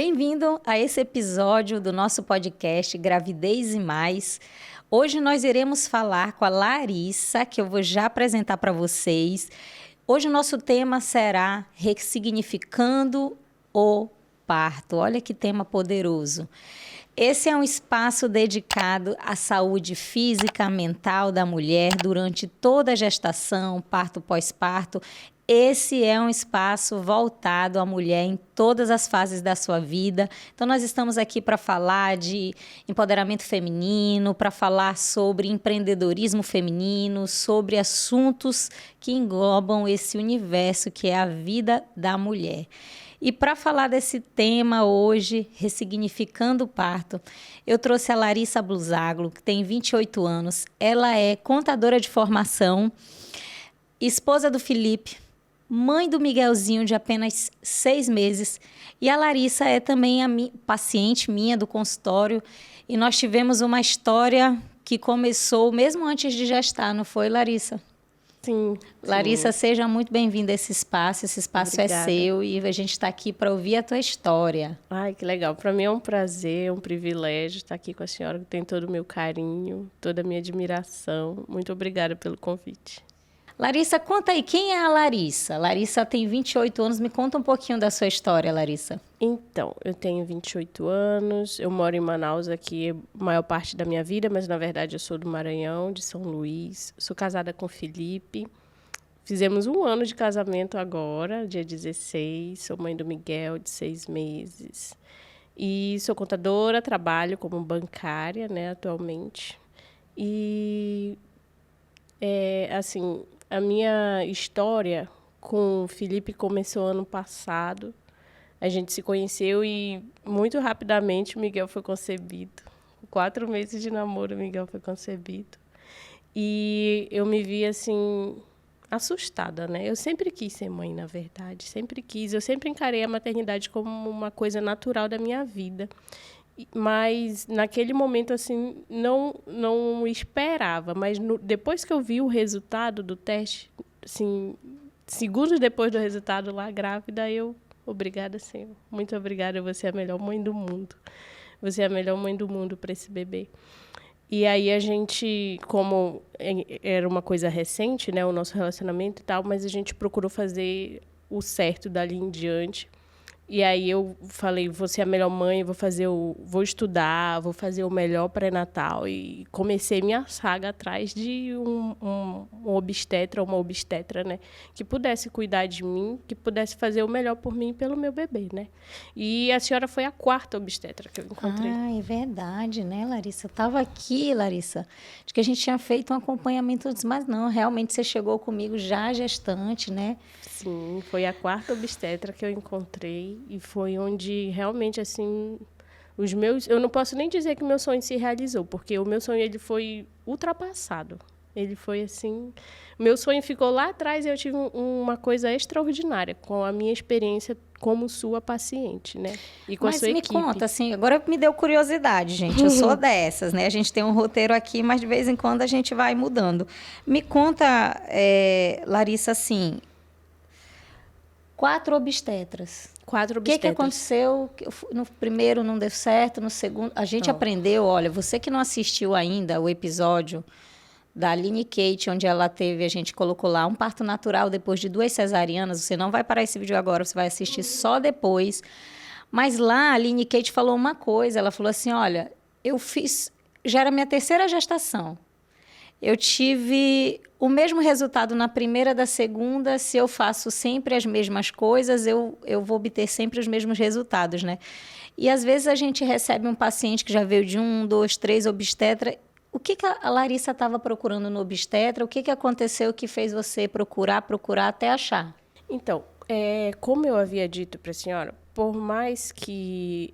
Bem-vindo a esse episódio do nosso podcast Gravidez e Mais. Hoje nós iremos falar com a Larissa, que eu vou já apresentar para vocês. Hoje o nosso tema será ressignificando o parto. Olha que tema poderoso. Esse é um espaço dedicado à saúde física, mental da mulher durante toda a gestação, parto, pós-parto. Esse é um espaço voltado à mulher em todas as fases da sua vida. Então, nós estamos aqui para falar de empoderamento feminino, para falar sobre empreendedorismo feminino, sobre assuntos que englobam esse universo que é a vida da mulher. E para falar desse tema hoje, ressignificando o parto, eu trouxe a Larissa Blusaglo, que tem 28 anos. Ela é contadora de formação, esposa do Felipe, mãe do Miguelzinho de apenas 6 meses. E a Larissa é também a paciente minha do consultório. E nós tivemos uma história que começou mesmo antes de gestar, não foi, Larissa? Sim. Larissa, seja muito bem-vinda a esse espaço. Esse espaço Obrigada. É seu e a gente está aqui para ouvir a tua história. Ai, que legal. Para mim é um prazer, um privilégio estar aqui com a senhora, que tem todo o meu carinho, toda a minha admiração. Muito obrigada pelo convite. Larissa, conta aí, quem é a Larissa? Larissa tem 28 anos, me conta um pouquinho da sua história, Larissa. Então, eu tenho 28 anos, eu moro em Manaus aqui a maior parte da minha vida, mas na verdade eu sou do Maranhão, de São Luís. Sou casada com o Felipe. Fizemos 1 ano de casamento agora, dia 16. Sou mãe do Miguel, de 6 meses. E sou contadora, trabalho como bancária, né, atualmente. E, assim, a minha história com o Felipe começou ano passado. A gente se conheceu e, muito rapidamente, o Miguel foi concebido. 4 meses de namoro, o Miguel foi concebido. E eu me vi, assim, assustada, né? Eu sempre quis ser mãe, na verdade. Sempre quis. Eu sempre encarei a maternidade como uma coisa natural da minha vida. Mas, naquele momento, assim, não esperava. Mas, depois que eu vi o resultado do teste, assim, segundos depois do resultado lá, grávida, eu... Obrigada, Senhor. Muito obrigada. Você é a melhor mãe do mundo. Você é a melhor mãe do mundo para esse bebê. E aí a gente, como era uma coisa recente, né, o nosso relacionamento e tal, mas a gente procurou fazer o certo dali em diante. E aí eu falei, vou ser a melhor mãe, vou estudar, vou fazer o melhor pré-natal. E comecei minha saga atrás de um obstetra ou uma obstetra, né? Que pudesse cuidar de mim, que pudesse fazer o melhor por mim e pelo meu bebê, né? E a senhora foi a 4ª obstetra que eu encontrei. Ah, é verdade, né, Larissa? Eu estava aqui, Larissa, de que a gente tinha feito um acompanhamento antes, mas não, realmente você chegou comigo já gestante, né? Sim, foi a 4ª obstetra que eu encontrei e foi onde realmente, assim, os meus... Eu não posso nem dizer que o meu sonho se realizou, porque o meu sonho ele foi ultrapassado. Ele foi assim... Meu sonho ficou lá atrás e eu tive uma coisa extraordinária com a minha experiência como sua paciente, né? E com a sua equipe. Mas me conta, assim, agora me deu curiosidade, gente. Eu sou dessas, né? A gente tem um roteiro aqui, mas de vez em quando a gente vai mudando. Me conta, Larissa, assim... 4 obstetras. 4 O que obstetras. aconteceu? No primeiro não deu certo, no segundo... A gente aprendeu, olha, você que não assistiu ainda o episódio da Aline Kate, onde ela teve, a gente colocou lá, um parto natural depois de 2 cesarianas, você não vai parar esse vídeo agora, você vai assistir só depois. Mas lá a Aline Kate falou uma coisa, ela falou assim, olha, já era minha 3ª gestação. Eu tive o mesmo resultado na primeira da segunda. Se eu faço sempre as mesmas coisas, eu vou obter sempre os mesmos resultados, né? E, às vezes, a gente recebe um paciente que já veio de 1, 2, 3 obstetra. O que a Larissa estava procurando no obstetra? O que aconteceu que fez você procurar até achar? Então, como eu havia dito para a senhora, por mais que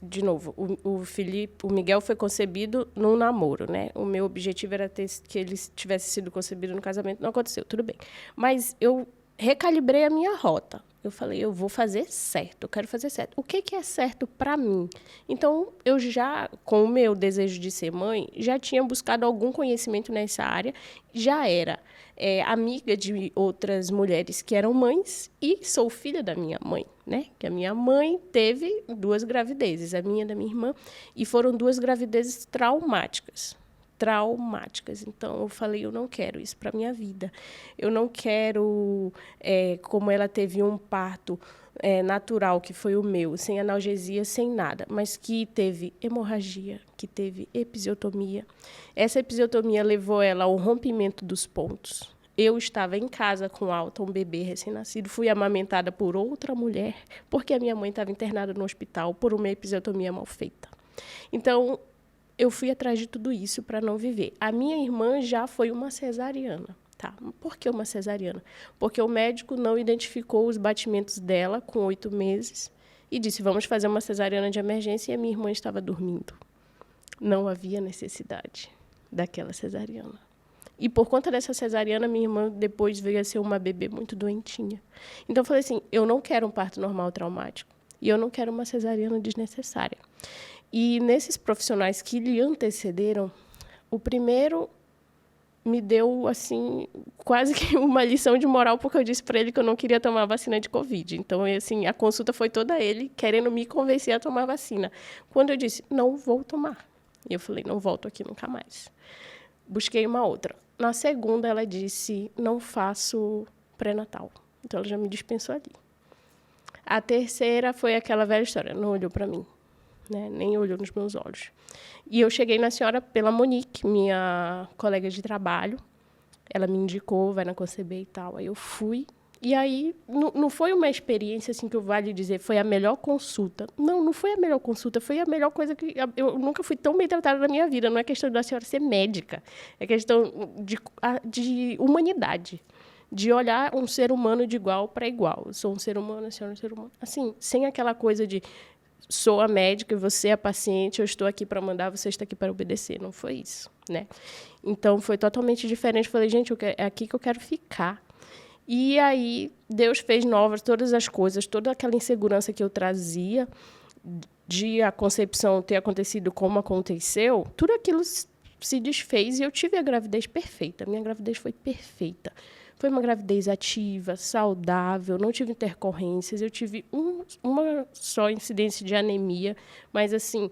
de novo, o Miguel foi concebido num namoro, né? O meu objetivo era que ele tivesse sido concebido no casamento, não aconteceu, tudo bem. Mas eu recalibrei a minha rota. Eu falei, eu vou fazer certo, eu quero fazer certo. O que é certo para mim? Então, eu já, com o meu desejo de ser mãe, já tinha buscado algum conhecimento nessa área, já era amiga de outras mulheres que eram mães e sou filha da minha mãe, né? Que a minha mãe teve 2 gravidezes, a minha e da minha irmã, e foram 2 gravidezes traumáticas. Então, eu falei, eu não quero isso para minha vida. Eu não quero, como ela teve um parto natural, que foi o meu, sem analgesia, sem nada, mas que teve hemorragia, que teve episiotomia. Essa episiotomia levou ela ao rompimento dos pontos. Eu estava em casa com Alta, um bebê recém-nascido, fui amamentada por outra mulher, porque a minha mãe estava internada no hospital por uma episiotomia mal feita. Então, eu fui atrás de tudo isso para não viver. A minha irmã já foi uma cesariana. Tá? Por que uma cesariana? Porque o médico não identificou os batimentos dela com 8 meses e disse, vamos fazer uma cesariana de emergência, e a minha irmã estava dormindo. Não havia necessidade daquela cesariana. E por conta dessa cesariana, minha irmã depois veio a ser uma bebê muito doentinha. Então, eu falei assim, eu não quero um parto normal traumático e eu não quero uma cesariana desnecessária. E nesses profissionais que lhe antecederam, o primeiro me deu, assim, quase que uma lição de moral, porque eu disse para ele que eu não queria tomar vacina de Covid. Então, assim, a consulta foi toda ele querendo me convencer a tomar vacina. Quando eu disse, não vou tomar, eu falei, não volto aqui nunca mais. Busquei uma outra. Na segunda, ela disse, não faço pré-natal. Então, ela já me dispensou ali. A terceira foi aquela velha história, não olhou para mim. Né? Nem olhou nos meus olhos. E eu cheguei na senhora pela Monique, minha colega de trabalho. Ela me indicou, vai na Conceber e tal. Aí eu fui. E aí, não foi uma experiência, assim, que eu vale dizer, foi a melhor consulta. Não foi a melhor consulta, foi a melhor coisa que... Eu nunca fui tão bem tratada na minha vida. Não é questão da senhora ser médica. É questão de humanidade. De olhar um ser humano de igual para igual. Eu sou um ser humano, a senhora é um ser humano. Assim, sem aquela coisa de... sou a médica e você é a paciente, eu estou aqui para mandar, você está aqui para obedecer. Não foi isso, né? Então, foi totalmente diferente. Falei, gente, é aqui que eu quero ficar. E aí, Deus fez novas todas as coisas, toda aquela insegurança que eu trazia de a concepção ter acontecido como aconteceu, tudo aquilo se desfez e eu tive a gravidez perfeita. Minha gravidez foi perfeita. Foi uma gravidez ativa, saudável, não tive intercorrências, eu tive uma só incidência de anemia, mas, assim,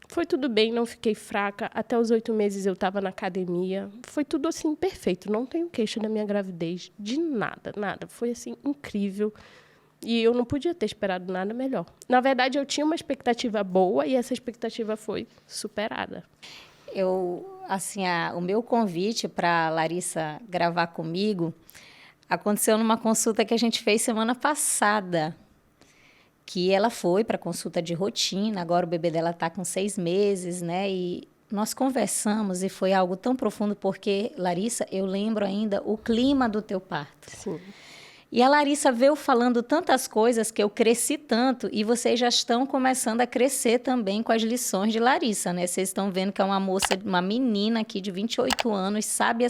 foi tudo bem, não fiquei fraca. Até os 8 meses eu estava na academia. Foi tudo, assim, perfeito. Não tenho queixa da minha gravidez, de nada, nada. Foi, assim, incrível. E eu não podia ter esperado nada melhor. Na verdade, eu tinha uma expectativa boa e essa expectativa foi superada. O meu convite para a Larissa gravar comigo aconteceu numa consulta que a gente fez semana passada, que ela foi para consulta de rotina, agora o bebê dela está com 6 meses, né? E nós conversamos e foi algo tão profundo, porque, Larissa, eu lembro ainda o clima do teu parto. Sim. E a Larissa veio falando tantas coisas que eu cresci tanto e vocês já estão começando a crescer também com as lições de Larissa, né? Vocês estão vendo que é uma moça, uma menina aqui de 28 anos, sábia,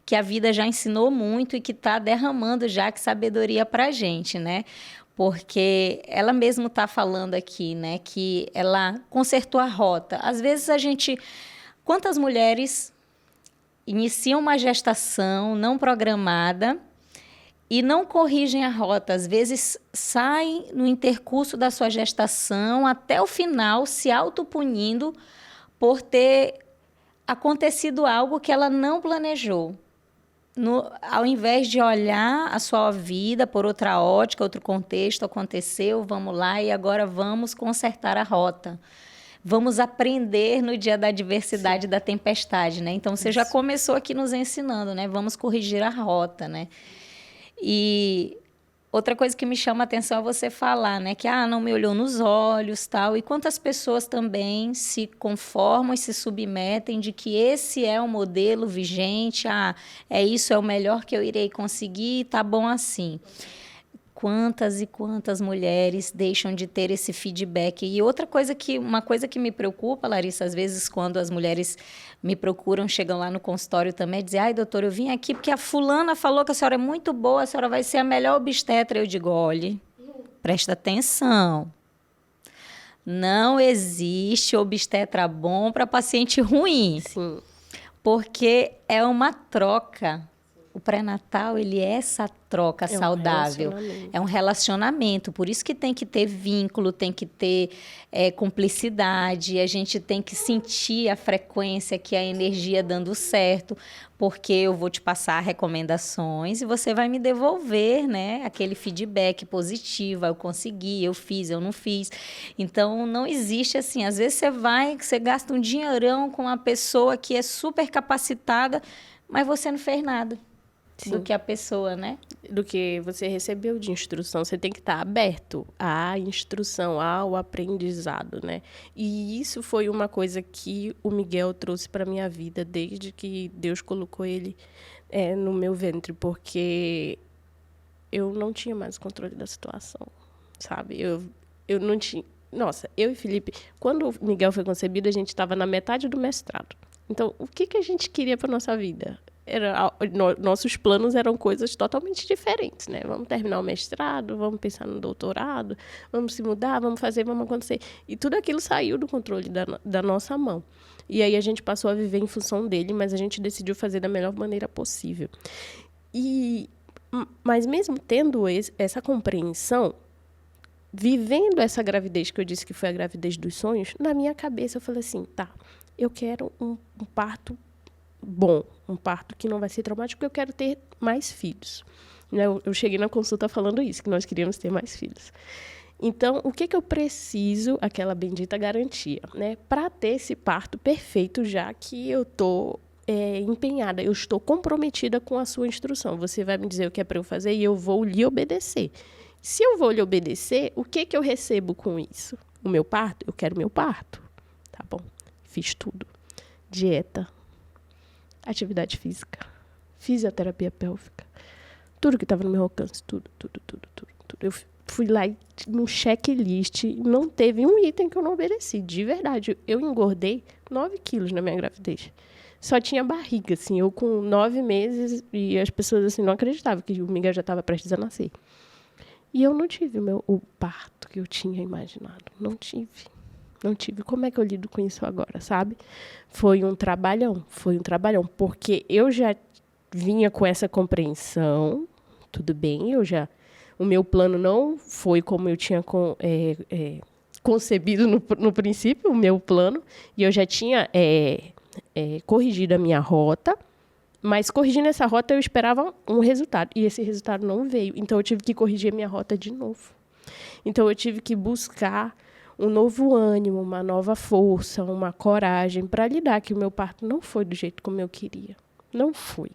que a vida já ensinou muito e que está derramando já que sabedoria para a gente, né? Porque ela mesmo está falando aqui, né? Que ela consertou a rota. Às vezes quantas mulheres iniciam uma gestação não programada e não corrigem a rota, às vezes saem no intercurso da sua gestação até o final se autopunindo por ter acontecido algo que ela não planejou. Ao invés de olhar a sua vida por outra ótica, outro contexto, aconteceu, vamos lá e agora vamos consertar a rota. Vamos aprender no dia da adversidade, da tempestade, né? Então, você já começou aqui nos ensinando, né? Vamos corrigir a rota, né? E outra coisa que me chama a atenção é você falar, né? Que, não me olhou nos olhos, tal. E quantas pessoas também se conformam e se submetem de que esse é o modelo vigente, é isso, é o melhor que eu irei conseguir, tá bom assim. quantas e quantas mulheres deixam de ter esse feedback. E uma coisa que me preocupa, Larissa, às vezes quando as mulheres me procuram, chegam lá no consultório também, dizem, ai, doutor, eu vim aqui porque a fulana falou que a senhora é muito boa, a senhora vai ser a melhor obstetra. Eu digo, olhe, presta atenção. Não existe obstetra bom para paciente ruim. Sim. Porque é uma troca. O pré-natal, ele é essa troca saudável. É um relacionamento. Por isso que tem que ter vínculo, tem que ter cumplicidade. A gente tem que sentir a frequência, que a energia dando certo. Porque eu vou te passar recomendações e você vai me devolver, né, aquele feedback positivo. Eu consegui, eu fiz, eu não fiz. Então, não existe assim. Às vezes você gasta um dinheirão com uma pessoa que é super capacitada, mas você não fez nada. Sim. Do que a pessoa, né? Do que você recebeu de instrução. Você tem que estar aberto à instrução, ao aprendizado, né? E isso foi uma coisa que o Miguel trouxe para a minha vida desde que Deus colocou ele no meu ventre, porque eu não tinha mais controle da situação, sabe? Eu não tinha... Nossa, eu e Felipe, quando o Miguel foi concebido, a gente estava na metade do mestrado. Então, o que a gente queria para nossa vida? Nossos planos eram coisas totalmente diferentes, né? Vamos terminar o mestrado, vamos pensar no doutorado, vamos se mudar, vamos fazer, vamos acontecer. E tudo aquilo saiu do controle da nossa mão. E aí a gente passou a viver em função dele, mas a gente decidiu fazer da melhor maneira possível. Mas mesmo tendo essa compreensão, vivendo essa gravidez que eu disse que foi a gravidez dos sonhos, na minha cabeça eu falei assim, tá, eu quero um parto bom, um parto que não vai ser traumático, porque eu quero ter mais filhos. Eu cheguei na consulta falando isso, que nós queríamos ter mais filhos. Então, o que eu preciso? Aquela bendita garantia, né? Para ter esse parto perfeito, já que eu estou empenhada, eu estou comprometida com a sua instrução. Você vai me dizer o que é para eu fazer e eu vou lhe obedecer. Se eu vou lhe obedecer, o que eu recebo com isso? O meu parto? Eu quero meu parto. Tá bom. Fiz tudo. Dieta, atividade física, fisioterapia pélvica, tudo que estava no meu alcance, tudo. Eu fui lá no checklist, não teve um item que eu não obedeci, de verdade. Eu engordei 9 quilos na minha gravidez. Só tinha barriga, assim, eu com 9 meses, e as pessoas assim não acreditavam que o Miguel já estava prestes a nascer. E eu não tive o parto que eu tinha imaginado, não tive. Como é que eu lido com isso agora, sabe? Foi um trabalhão, porque eu já vinha com essa compreensão, tudo bem, o meu plano não foi como eu tinha concebido no princípio, o meu plano, e eu já tinha corrigido a minha rota, mas corrigindo essa rota eu esperava um resultado, e esse resultado não veio, então eu tive que corrigir a minha rota de novo. Então eu tive que buscar um novo ânimo, uma nova força, uma coragem para lidar, que o meu parto não foi do jeito como eu queria. Não foi.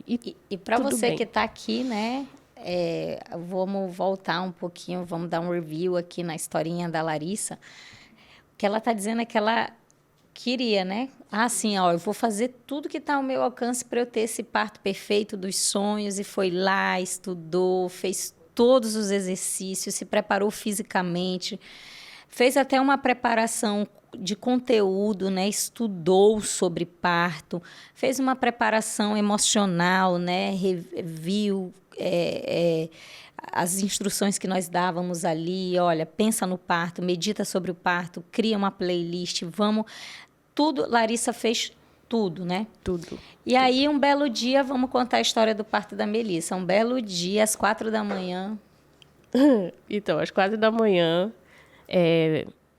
E para você bem. Que está aqui, né, vamos voltar um pouquinho, vamos dar um review aqui na historinha da Larissa. O que ela está dizendo é que ela queria, né? Assim, eu vou fazer tudo que está ao meu alcance para eu ter esse parto perfeito dos sonhos, e foi lá, estudou, fez todos os exercícios, se preparou fisicamente, fez até uma preparação de conteúdo, né? Estudou sobre parto, fez uma preparação emocional, né? Reviu as instruções que nós dávamos ali, olha, pensa no parto, medita sobre o parto, cria uma playlist, tudo, Larissa fez tudo, né? Tudo. E aí, um belo dia, vamos contar a história do parto da Melissa. Um belo dia, às 4h. Então, às 4h,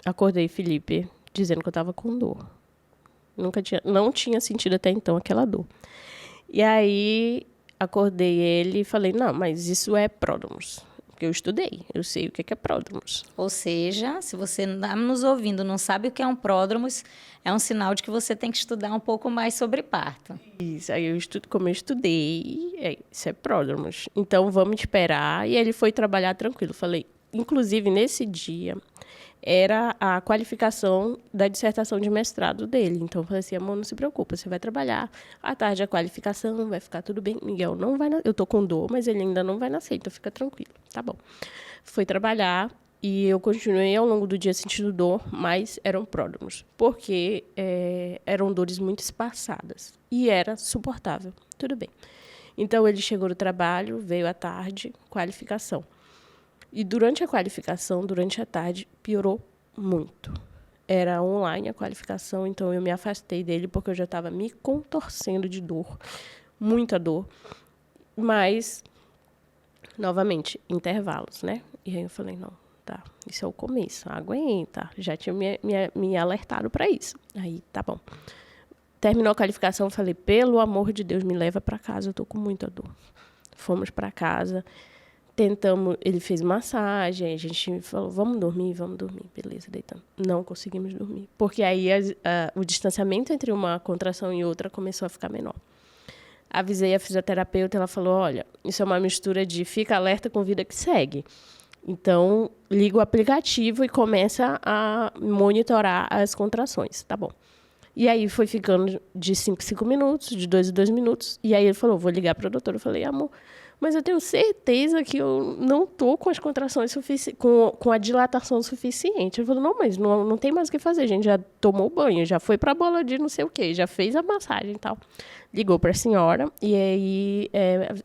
acordei Felipe dizendo que eu estava com dor. Não tinha sentido até então aquela dor. E aí, acordei ele e falei, não, mas isso é pródromos. Porque eu estudei, eu sei o que é pródromos. Ou seja, se você está nos ouvindo, não sabe o que é um pródromos, é um sinal de que você tem que estudar um pouco mais sobre parto. Isso, aí como eu estudei, isso é pródromos. Então, vamos esperar. E ele foi trabalhar tranquilo. Falei, inclusive, nesse dia, era a qualificação da dissertação de mestrado dele. Então, eu falei assim, amor, não se preocupa, você vai trabalhar, à tarde a qualificação, vai ficar tudo bem. Miguel não vai eu tô com dor, mas ele ainda não vai nascer, então fica tranquilo. Tá bom. Fui trabalhar e eu continuei ao longo do dia sentindo dor, mas eram pródromos, porque eram dores muito espaçadas e era suportável. Tudo bem. Então, ele chegou do trabalho, veio à tarde, qualificação. E durante a qualificação, durante a tarde, piorou muito. Era online a qualificação, então eu me afastei dele porque eu já estava me contorcendo de dor, muita dor. Mas, novamente, intervalos, né? E aí eu falei, não, tá, isso é o começo, aguenta. Já tinha me alertado para isso. Aí, tá bom. Terminou a qualificação, eu falei, pelo amor de Deus, me leva para casa, eu tô com muita dor. Fomos para casa. Tentamos, ele fez massagem, a gente falou, vamos dormir, beleza, deitamos. Não conseguimos dormir, porque aí o distanciamento entre uma contração e outra começou a ficar menor. Avisei a fisioterapeuta, ela falou, olha, isso é uma mistura de fica alerta com vida que segue. Então, liga o aplicativo e começa a monitorar as contrações, tá bom. E aí foi ficando de 5 em 5 minutos, de 2 em 2 minutos, e aí ele falou, vou ligar para a doutora. Eu falei, amor, mas eu tenho certeza que eu não estou com as contrações com a dilatação suficiente. Ele falou, não, mas não tem mais o que fazer. A gente já tomou banho, já foi para a bola de não sei o quê, já fez a massagem e tal. Ligou para a senhora e aí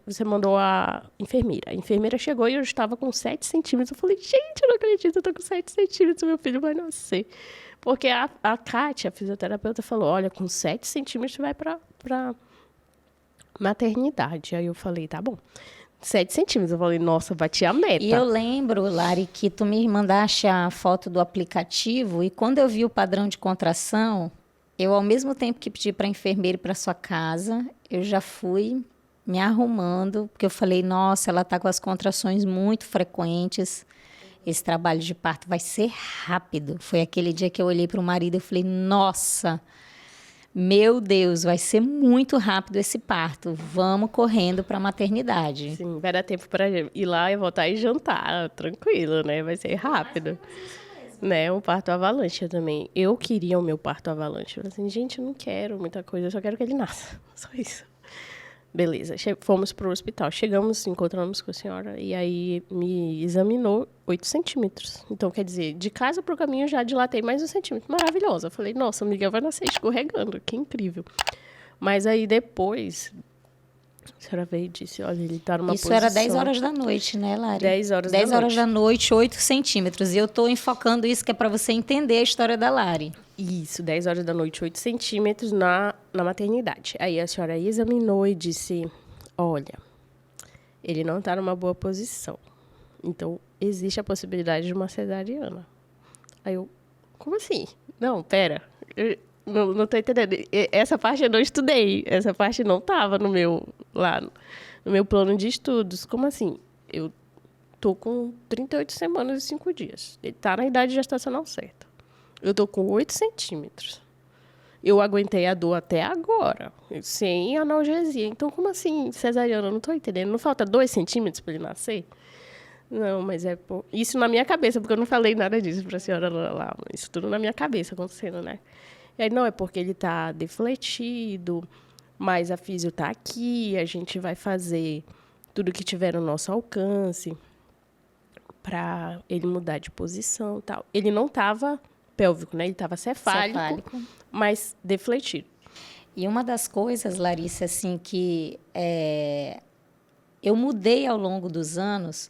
você mandou a enfermeira. A enfermeira chegou e eu estava com 7 centímetros. Eu falei, gente, eu não acredito, eu estou com 7 centímetros, meu filho vai nascer. Porque a Kátia, a fisioterapeuta, falou, olha, com 7 centímetros você vai para maternidade. Aí eu falei, tá bom. 7 centímetros. Eu falei, nossa, bati a meta. E eu lembro, Lari, que tu me mandaste a foto do aplicativo e quando eu vi o padrão de contração, eu, ao mesmo tempo que pedi para a enfermeira ir para sua casa, eu já fui me arrumando, porque eu falei, nossa, ela está com as contrações muito frequentes. Esse trabalho de parto vai ser rápido. Foi aquele dia que eu olhei para o marido e falei, nossa, meu Deus, vai ser muito rápido esse parto. Vamos correndo para a maternidade. Sim, vai dar tempo para ir lá e voltar e jantar, tranquilo, né? Vai ser rápido. Né? Um parto avalanche também. Eu queria o meu parto avalanche. Eu falei assim, gente, eu não quero muita coisa, eu só quero que ele nasça. Só isso. Beleza, fomos para o hospital. Chegamos, encontramos com a senhora e aí me examinou 8 centímetros. Então, quer dizer, de casa para o caminho eu já dilatei mais 1 centímetro. Maravilhosa. Eu falei, nossa, o Miguel vai nascer escorregando, que incrível. Mas aí depois, a senhora veio e disse, olha, ele está numa posição... Isso era 10 horas da noite, né, Lari? 10 horas 10 horas da noite, 8 centímetros. E eu estou enfocando isso que é para você entender a história da Lari. Isso, 10 horas da noite, 8 centímetros na maternidade. Aí a senhora examinou e disse, olha, ele não está numa boa posição. Então, existe a possibilidade de uma cesariana. Aí eu, como assim? Não, pera, eu não estou entendendo. Essa parte eu não estudei, essa parte não estava no meu plano de estudos. Como assim? Eu estou com 38 semanas e 5 dias. Ele está na idade gestacional certa. Eu tô com 8 centímetros. Eu aguentei a dor até agora, sem analgesia. Então, como assim, cesariana? Eu não tô entendendo. Não falta 2 centímetros para ele nascer? Não, mas isso na minha cabeça, porque eu não falei nada disso para a senhora lá. Isso tudo na minha cabeça acontecendo, né? E aí, não, é porque ele tá defletido, mas a físio tá aqui, a gente vai fazer tudo que tiver no nosso alcance para ele mudar de posição e tal. Ele não tava pélvico, né? Ele estava cefálico, mas defletido. E uma das coisas, Larissa, assim, que eu mudei ao longo dos anos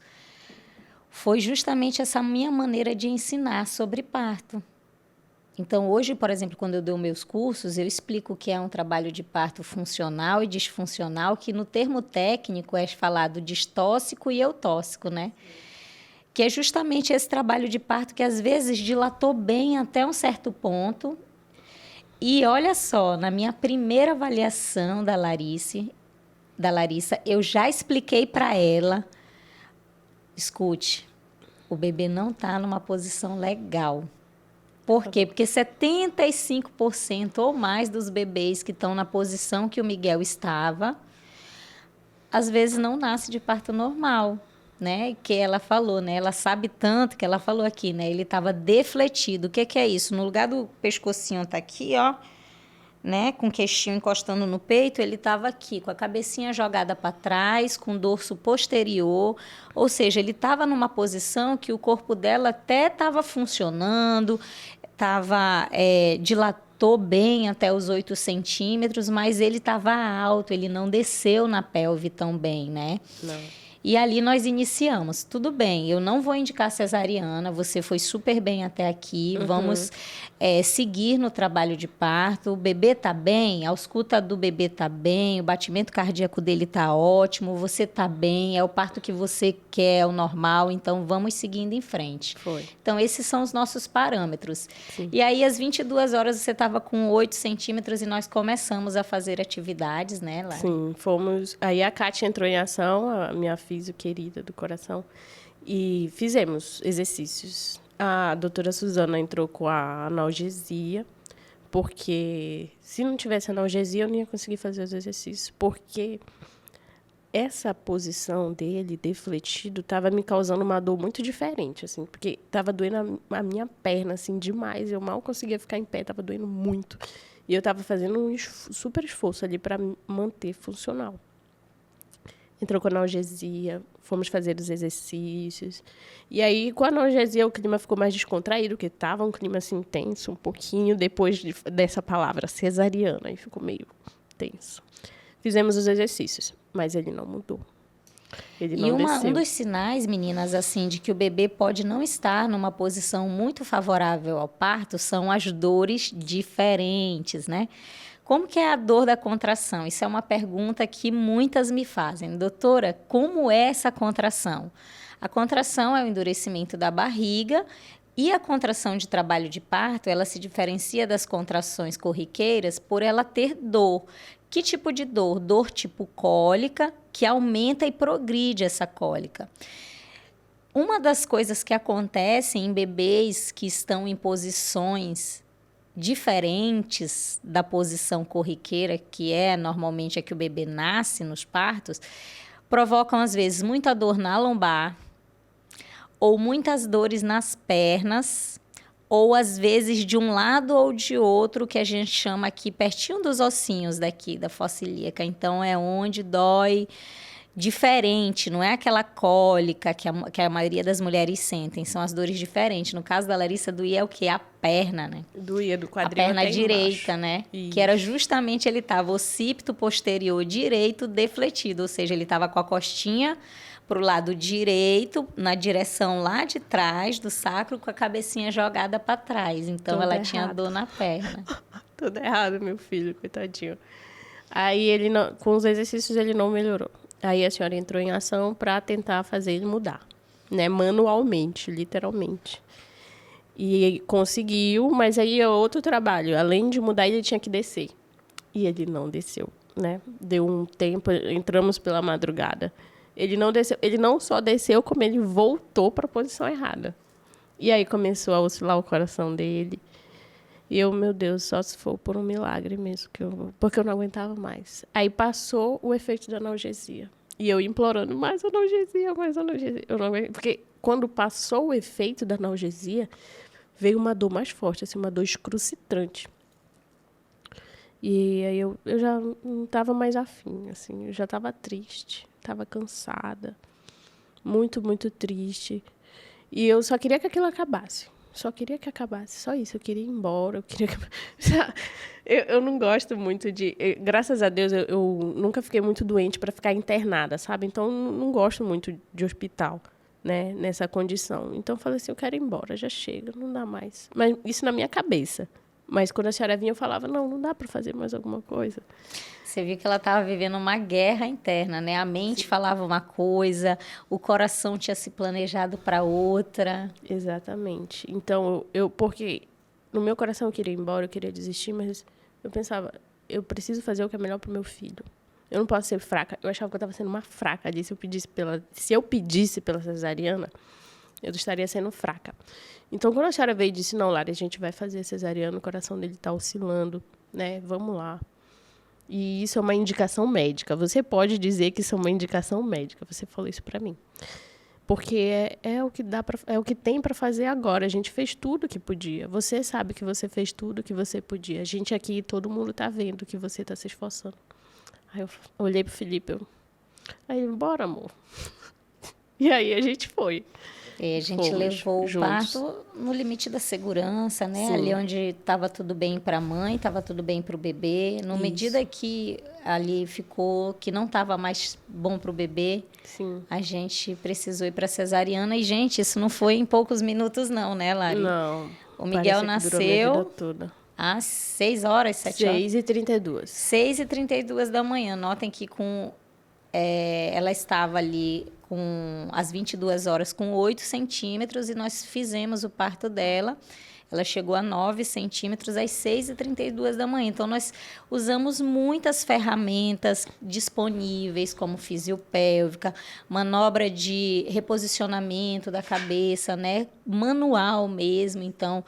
foi justamente essa minha maneira de ensinar sobre parto. Então, hoje, por exemplo, quando eu dou meus cursos, eu explico o que é um trabalho de parto funcional e disfuncional, que no termo técnico é falado distóxico e eutóxico, né? Que é justamente esse trabalho de parto que, às vezes, dilatou bem até um certo ponto. E, olha só, na minha primeira avaliação da Larissa, eu já expliquei para ela, escute, o bebê não está numa posição legal. Por quê? Porque 75% ou mais dos bebês que estão na posição que o Miguel estava, às vezes não nasce de parto normal. né? Que ela falou, né? Ela sabe tanto que ela falou aqui, né? Ele estava defletido. O que que é isso? No lugar do pescocinho tá aqui, ó, né? Com o queixinho encostando no peito, ele estava aqui, com a cabecinha jogada para trás, com o dorso posterior. Ou seja, ele estava numa posição que o corpo dela até estava funcionando, estava dilatou bem até os 8 centímetros, mas ele estava alto, ele não desceu na pelve tão bem, né? Não. E ali nós iniciamos. Tudo bem, eu não vou indicar cesariana, você foi super bem até aqui, vamos seguir no trabalho de parto. O bebê está bem, a ausculta do bebê está bem, o batimento cardíaco dele está ótimo, você está bem, é o parto que você quer, é o normal, então vamos seguindo em frente. Foi. Então, esses são os nossos parâmetros. Sim. E aí, às 22 horas, você estava com 8 centímetros e nós começamos a fazer atividades, né, Lara? Sim, fomos... Aí a Kátia entrou em ação, a minha físio querida do coração, e fizemos exercícios. A doutora Suzana entrou com a analgesia, porque se não tivesse analgesia, eu não ia conseguir fazer os exercícios, porque essa posição dele, defletido, estava me causando uma dor muito diferente, assim, porque estava doendo a minha perna, assim, demais. Eu mal conseguia ficar em pé, estava doendo muito. E eu estava fazendo um super esforço ali para manter funcional. Entrou com analgesia, fomos fazer os exercícios. E aí, com a analgesia, o clima ficou mais descontraído, porque estava um clima, assim, tenso, um pouquinho, depois dessa palavra, cesariana, aí ficou meio tenso. Fizemos os exercícios, mas ele não mudou. Ele não desceu. Um dos sinais, meninas, assim, de que o bebê pode não estar numa posição muito favorável ao parto são as dores diferentes, né? Como que é a dor da contração? Isso é uma pergunta que muitas me fazem. Doutora, como é essa contração? A contração é o endurecimento da barriga e a contração de trabalho de parto, ela se diferencia das contrações corriqueiras por ela ter dor. Que tipo de dor? Dor tipo cólica, que aumenta e progride essa cólica. Uma das coisas que acontecem em bebês que estão em posições diferentes da posição corriqueira, que é normalmente a que o bebê nasce nos partos, provocam às vezes muita dor na lombar, ou muitas dores nas pernas, ou às vezes de um lado ou de outro, que a gente chama aqui pertinho dos ossinhos daqui, da fossa ilíaca. Então, é onde dói diferente, não é aquela cólica que a maioria das mulheres sentem, são as dores diferentes. No caso da Larissa, doía o quê? A perna, né? Doía do quadril a perna até direita, embaixo. né? Isso. Que era justamente, ele estava occipito posterior direito defletido, ou seja, ele estava com a costinha para o lado direito, na direção lá de trás do sacro, com a cabecinha jogada para trás. Então, Tudo ela errado. tinha dor na perna. Tudo errado, meu filho, coitadinho. Aí, ele não, com os exercícios, ele não melhorou. Aí, a senhora entrou em ação para tentar fazer ele mudar, né? Manualmente, literalmente. E conseguiu, mas aí é outro trabalho. Além de mudar, ele tinha que descer. E ele não desceu, né? Deu um tempo, entramos pela madrugada. Ele não desceu, ele não só desceu, como ele voltou para a posição errada. E aí começou a oscilar o coração dele. E eu, meu Deus, só se for por um milagre mesmo, porque eu não aguentava mais. Aí passou o efeito da analgesia. E eu implorando, mais analgesia, mais analgesia. Eu não aguentei, porque quando passou o efeito da analgesia, veio uma dor mais forte, assim, uma dor excrucitante. E aí eu já não estava mais afim, assim, eu já estava triste, estava cansada, muito, muito triste. E eu só queria que aquilo acabasse. Só queria que acabasse, só isso. Eu queria ir embora, eu queria que... eu não gosto muito de... Graças a Deus, eu nunca fiquei muito doente para ficar internada, sabe? Então, eu não gosto muito de hospital, né? Nessa condição. Então, eu falei assim, eu quero ir embora, já chega, não dá mais. Mas isso na minha cabeça. Mas quando a senhora vinha, eu falava, não dá para fazer mais alguma coisa. Você viu que ela estava vivendo uma guerra interna, né? A mente falava uma coisa, o coração tinha se planejado para outra. Exatamente. Então, porque no meu coração eu queria ir embora, eu queria desistir, mas eu pensava, eu preciso fazer o que é melhor para o meu filho. Eu não posso ser fraca. Eu achava que eu estava sendo uma fraca ali. Se eu pedisse pela cesariana, eu estaria sendo fraca. Então, quando a senhora veio e disse, não, Lara, a gente vai fazer cesariana, o coração dele está oscilando, né? Vamos lá. E isso é uma indicação médica. Você pode dizer que isso é uma indicação médica. Você falou isso para mim. Porque é o que é o que tem para fazer agora. A gente fez tudo que podia. Você sabe que você fez tudo que você podia. A gente aqui, todo mundo tá vendo que você tá se esforçando. Aí eu olhei pro Felipe, aí bora, amor. E aí a gente foi. E a gente levou o parto no limite da segurança, né? Sim. Ali onde estava tudo bem para a mãe, estava tudo bem para o bebê. Na medida que ali ficou, que não estava mais bom para o bebê, sim, a gente precisou ir para cesariana. E, gente, isso não foi em poucos minutos não, né, Lari? Não. O Miguel nasceu às 6 horas, 7 horas? 6h32. 6h32 da manhã. Notem que ela estava ali com as 22 horas com 8 centímetros e nós fizemos o parto dela. Ela chegou a 9 centímetros às 6h32 da manhã. Então, nós usamos muitas ferramentas disponíveis, como fisiopélvica, manobra de reposicionamento da cabeça, né? Manual mesmo. Então,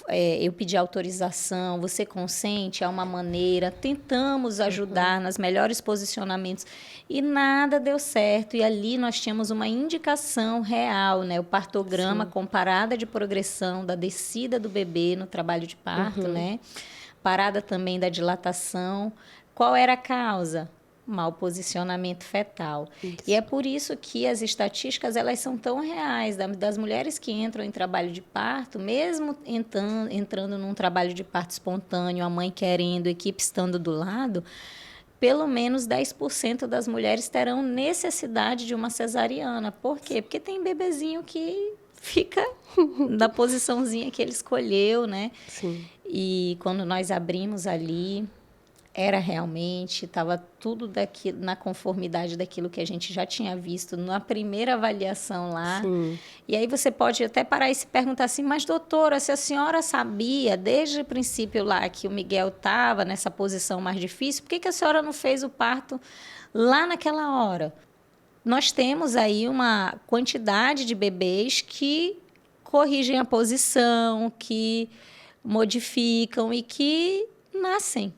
eu pedi autorização, você consente, é uma maneira. Tentamos ajudar nas melhores posicionamentos e nada deu certo. E ali nós tínhamos uma indicação real, né? O partograma com parada de progressão da descida do bebê no trabalho de parto, né? Parada também da dilatação. Qual era a causa? Mau posicionamento fetal. Isso. E é por isso que as estatísticas elas são tão reais. Das mulheres que entram em trabalho de parto, mesmo entrando num trabalho de parto espontâneo, a mãe querendo, a equipe estando do lado, pelo menos 10% das mulheres terão necessidade de uma cesariana. Por quê? Porque tem bebezinho que fica na posiçãozinha que ele escolheu, né? Sim. E quando nós abrimos ali, era realmente, estava tudo na conformidade daquilo que a gente já tinha visto na primeira avaliação lá. Sim. E aí você pode até parar e se perguntar assim, mas doutora, se a senhora sabia desde o princípio lá que o Miguel estava nessa posição mais difícil, por que a senhora não fez o parto lá naquela hora? Nós temos aí uma quantidade de bebês que corrigem a posição, que modificam e que nascem.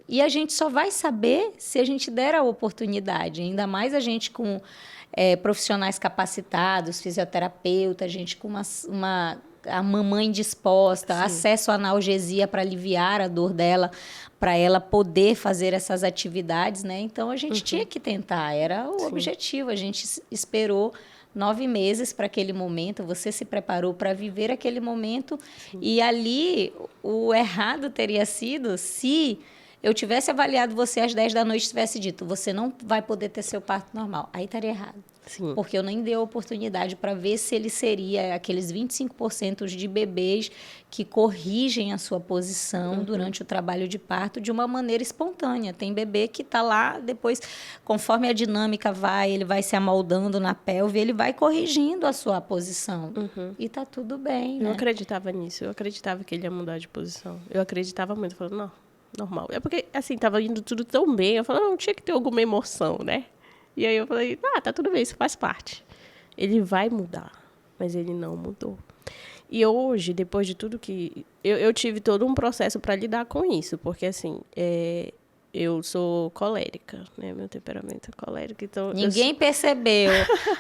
E a gente só vai saber se a gente der a oportunidade, ainda mais a gente com profissionais capacitados, fisioterapeuta, a gente com a mamãe disposta, sim, acesso à analgesia para aliviar a dor dela, para ela poder fazer essas atividades, né? Então, a gente tinha que tentar, era o objetivo. A gente esperou 9 meses para aquele momento, você se preparou para viver aquele momento. Sim. E ali, o errado teria sido se eu tivesse avaliado você às 10 da noite e tivesse dito, você não vai poder ter seu parto normal. Aí estaria errado. Sim. Porque eu nem dei a oportunidade para ver se ele seria aqueles 25% de bebês que corrigem a sua posição durante o trabalho de parto de uma maneira espontânea. Tem bebê que está lá, depois, conforme a dinâmica ele vai se amoldando na pelve, ele vai corrigindo a sua posição. E está tudo bem, né? Eu acreditava nisso, eu acreditava que ele ia mudar de posição. Eu acreditava muito, falando, não, normal. É porque, assim, estava indo tudo tão bem, eu falei, não, tinha que ter alguma emoção, né? E aí eu falei, tá tudo bem, isso faz parte. Ele vai mudar, mas ele não mudou. E hoje, depois de tudo que... Eu tive todo um processo para lidar com isso, porque, assim, eu sou colérica, né? Meu temperamento é colérico, então... Ninguém percebeu.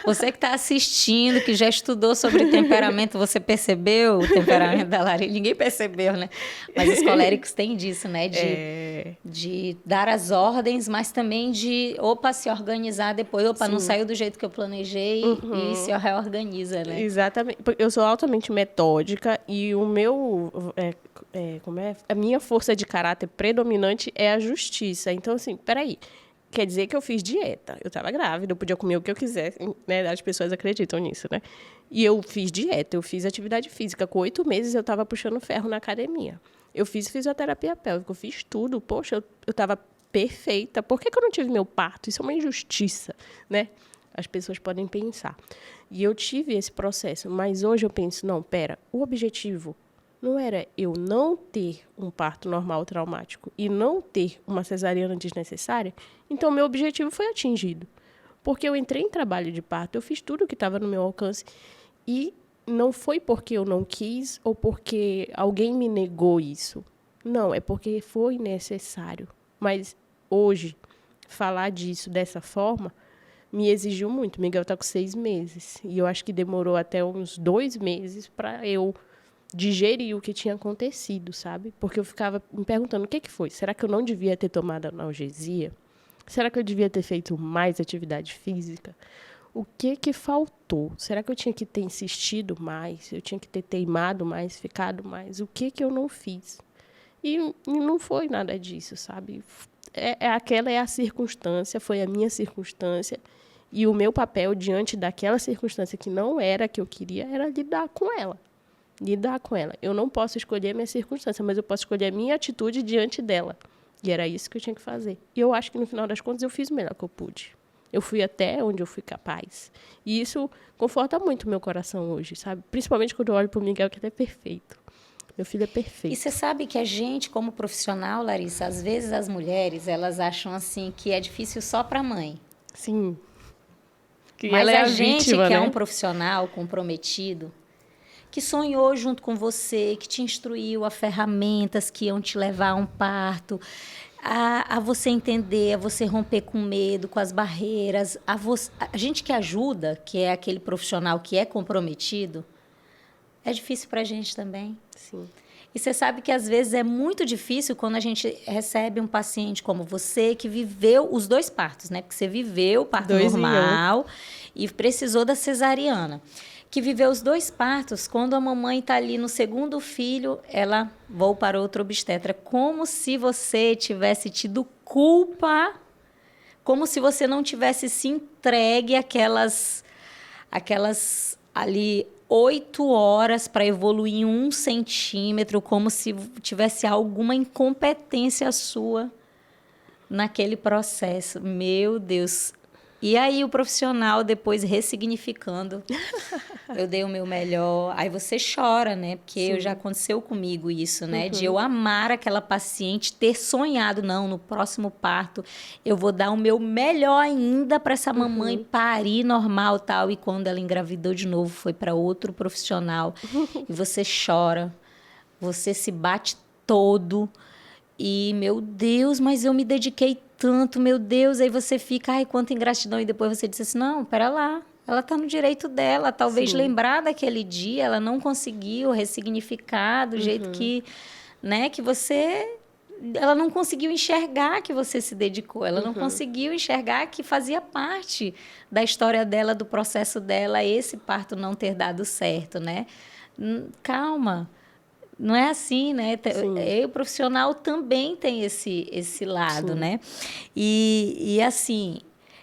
Você que está assistindo, que já estudou sobre temperamento, você percebeu o temperamento da Lari? Ninguém percebeu, né? Mas os coléricos têm disso, né? De dar as ordens, mas também de, se organizar depois. Não saiu do jeito que eu planejei e se reorganiza, né? Exatamente. Eu sou altamente metódica e o meu... a minha força de caráter predominante é a justiça. Então, assim, peraí, quer dizer que eu fiz dieta. Eu estava grávida, eu podia comer o que eu quisesse, né? As pessoas acreditam nisso, né? E eu fiz dieta, eu fiz atividade física. Com 8 meses, eu estava puxando ferro na academia. Eu fiz fisioterapia pélvica, eu fiz tudo. Poxa, eu estava perfeita. Por que eu não tive meu parto? Isso é uma injustiça, né? As pessoas podem pensar. E eu tive esse processo, mas hoje eu penso, não, o objetivo não era eu não ter um parto normal traumático e não ter uma cesariana desnecessária, então meu objetivo foi atingido. Porque eu entrei em trabalho de parto, eu fiz tudo o que estava no meu alcance e não foi porque eu não quis ou porque alguém me negou isso. Não, é porque foi necessário. Mas hoje, falar disso dessa forma me exigiu muito. O Miguel está com 6 meses. E eu acho que demorou até uns 2 meses para eu digerir o que tinha acontecido, sabe? Porque eu ficava me perguntando, o que foi? Será que eu não devia ter tomado analgesia? Será que eu devia ter feito mais atividade física? O que faltou? Será que eu tinha que ter insistido mais? Eu tinha que ter teimado mais, ficado mais? O que eu não fiz? E não foi nada disso, sabe? Aquela é a circunstância, foi a minha circunstância. E o meu papel diante daquela circunstância que não era a que eu queria, era lidar com ela. Lidar com ela. Eu não posso escolher a minha circunstância, mas eu posso escolher a minha atitude diante dela. E era isso que eu tinha que fazer. E eu acho que, no final das contas, eu fiz o melhor que eu pude. Eu fui até onde eu fui capaz. E isso conforta muito o meu coração hoje, sabe? Principalmente quando eu olho para o Miguel, que ele é perfeito. Meu filho é perfeito. E você sabe que a gente, como profissional, Larissa, às vezes as mulheres, elas acham assim que é difícil só para a mãe. Sim. Que Mas ela é a a gente vítima, que é né? um profissional comprometido, que sonhou junto com você, que te instruiu a ferramentas que iam te levar a um parto, a você entender, a você romper com medo, com as barreiras, a gente que ajuda, que é aquele profissional que é comprometido, é difícil para a gente também. Sim. E você sabe que às vezes é muito difícil quando a gente recebe um paciente como você que viveu os 2 partos, né? Porque você viveu o parto 2 em 1. normal e precisou da cesariana. Que viveu os 2 partos, quando a mamãe está ali no segundo filho, ela voa para outro obstetra. Como se você tivesse tido culpa, como se você não tivesse se entregue aquelas ali 8 horas para evoluir 1 centímetro, como se tivesse alguma incompetência sua naquele processo. Meu Deus. E aí o profissional depois ressignificando. Eu dei o meu melhor. Aí você chora, né? Porque já aconteceu comigo isso, né? De eu amar aquela paciente, ter sonhado, não, no próximo parto eu vou dar o meu melhor ainda para essa mamãe parir normal, tal. E quando ela engravidou de novo, foi para outro profissional. E você chora, você se bate todo. E, meu Deus, mas eu me dediquei tanto, meu Deus. Aí você fica, ai, quanta ingratidão. E depois você diz assim, não, pera lá. Ela está no direito dela. Talvez lembrar daquele dia, ela não conseguiu ressignificar do jeito que, né, que você... Ela não conseguiu enxergar que você se dedicou. Ela não conseguiu enxergar que fazia parte da história dela, do processo dela, esse parto não ter dado certo, né? Calma. Não é assim, né? O profissional também tem esse lado, né? E assim,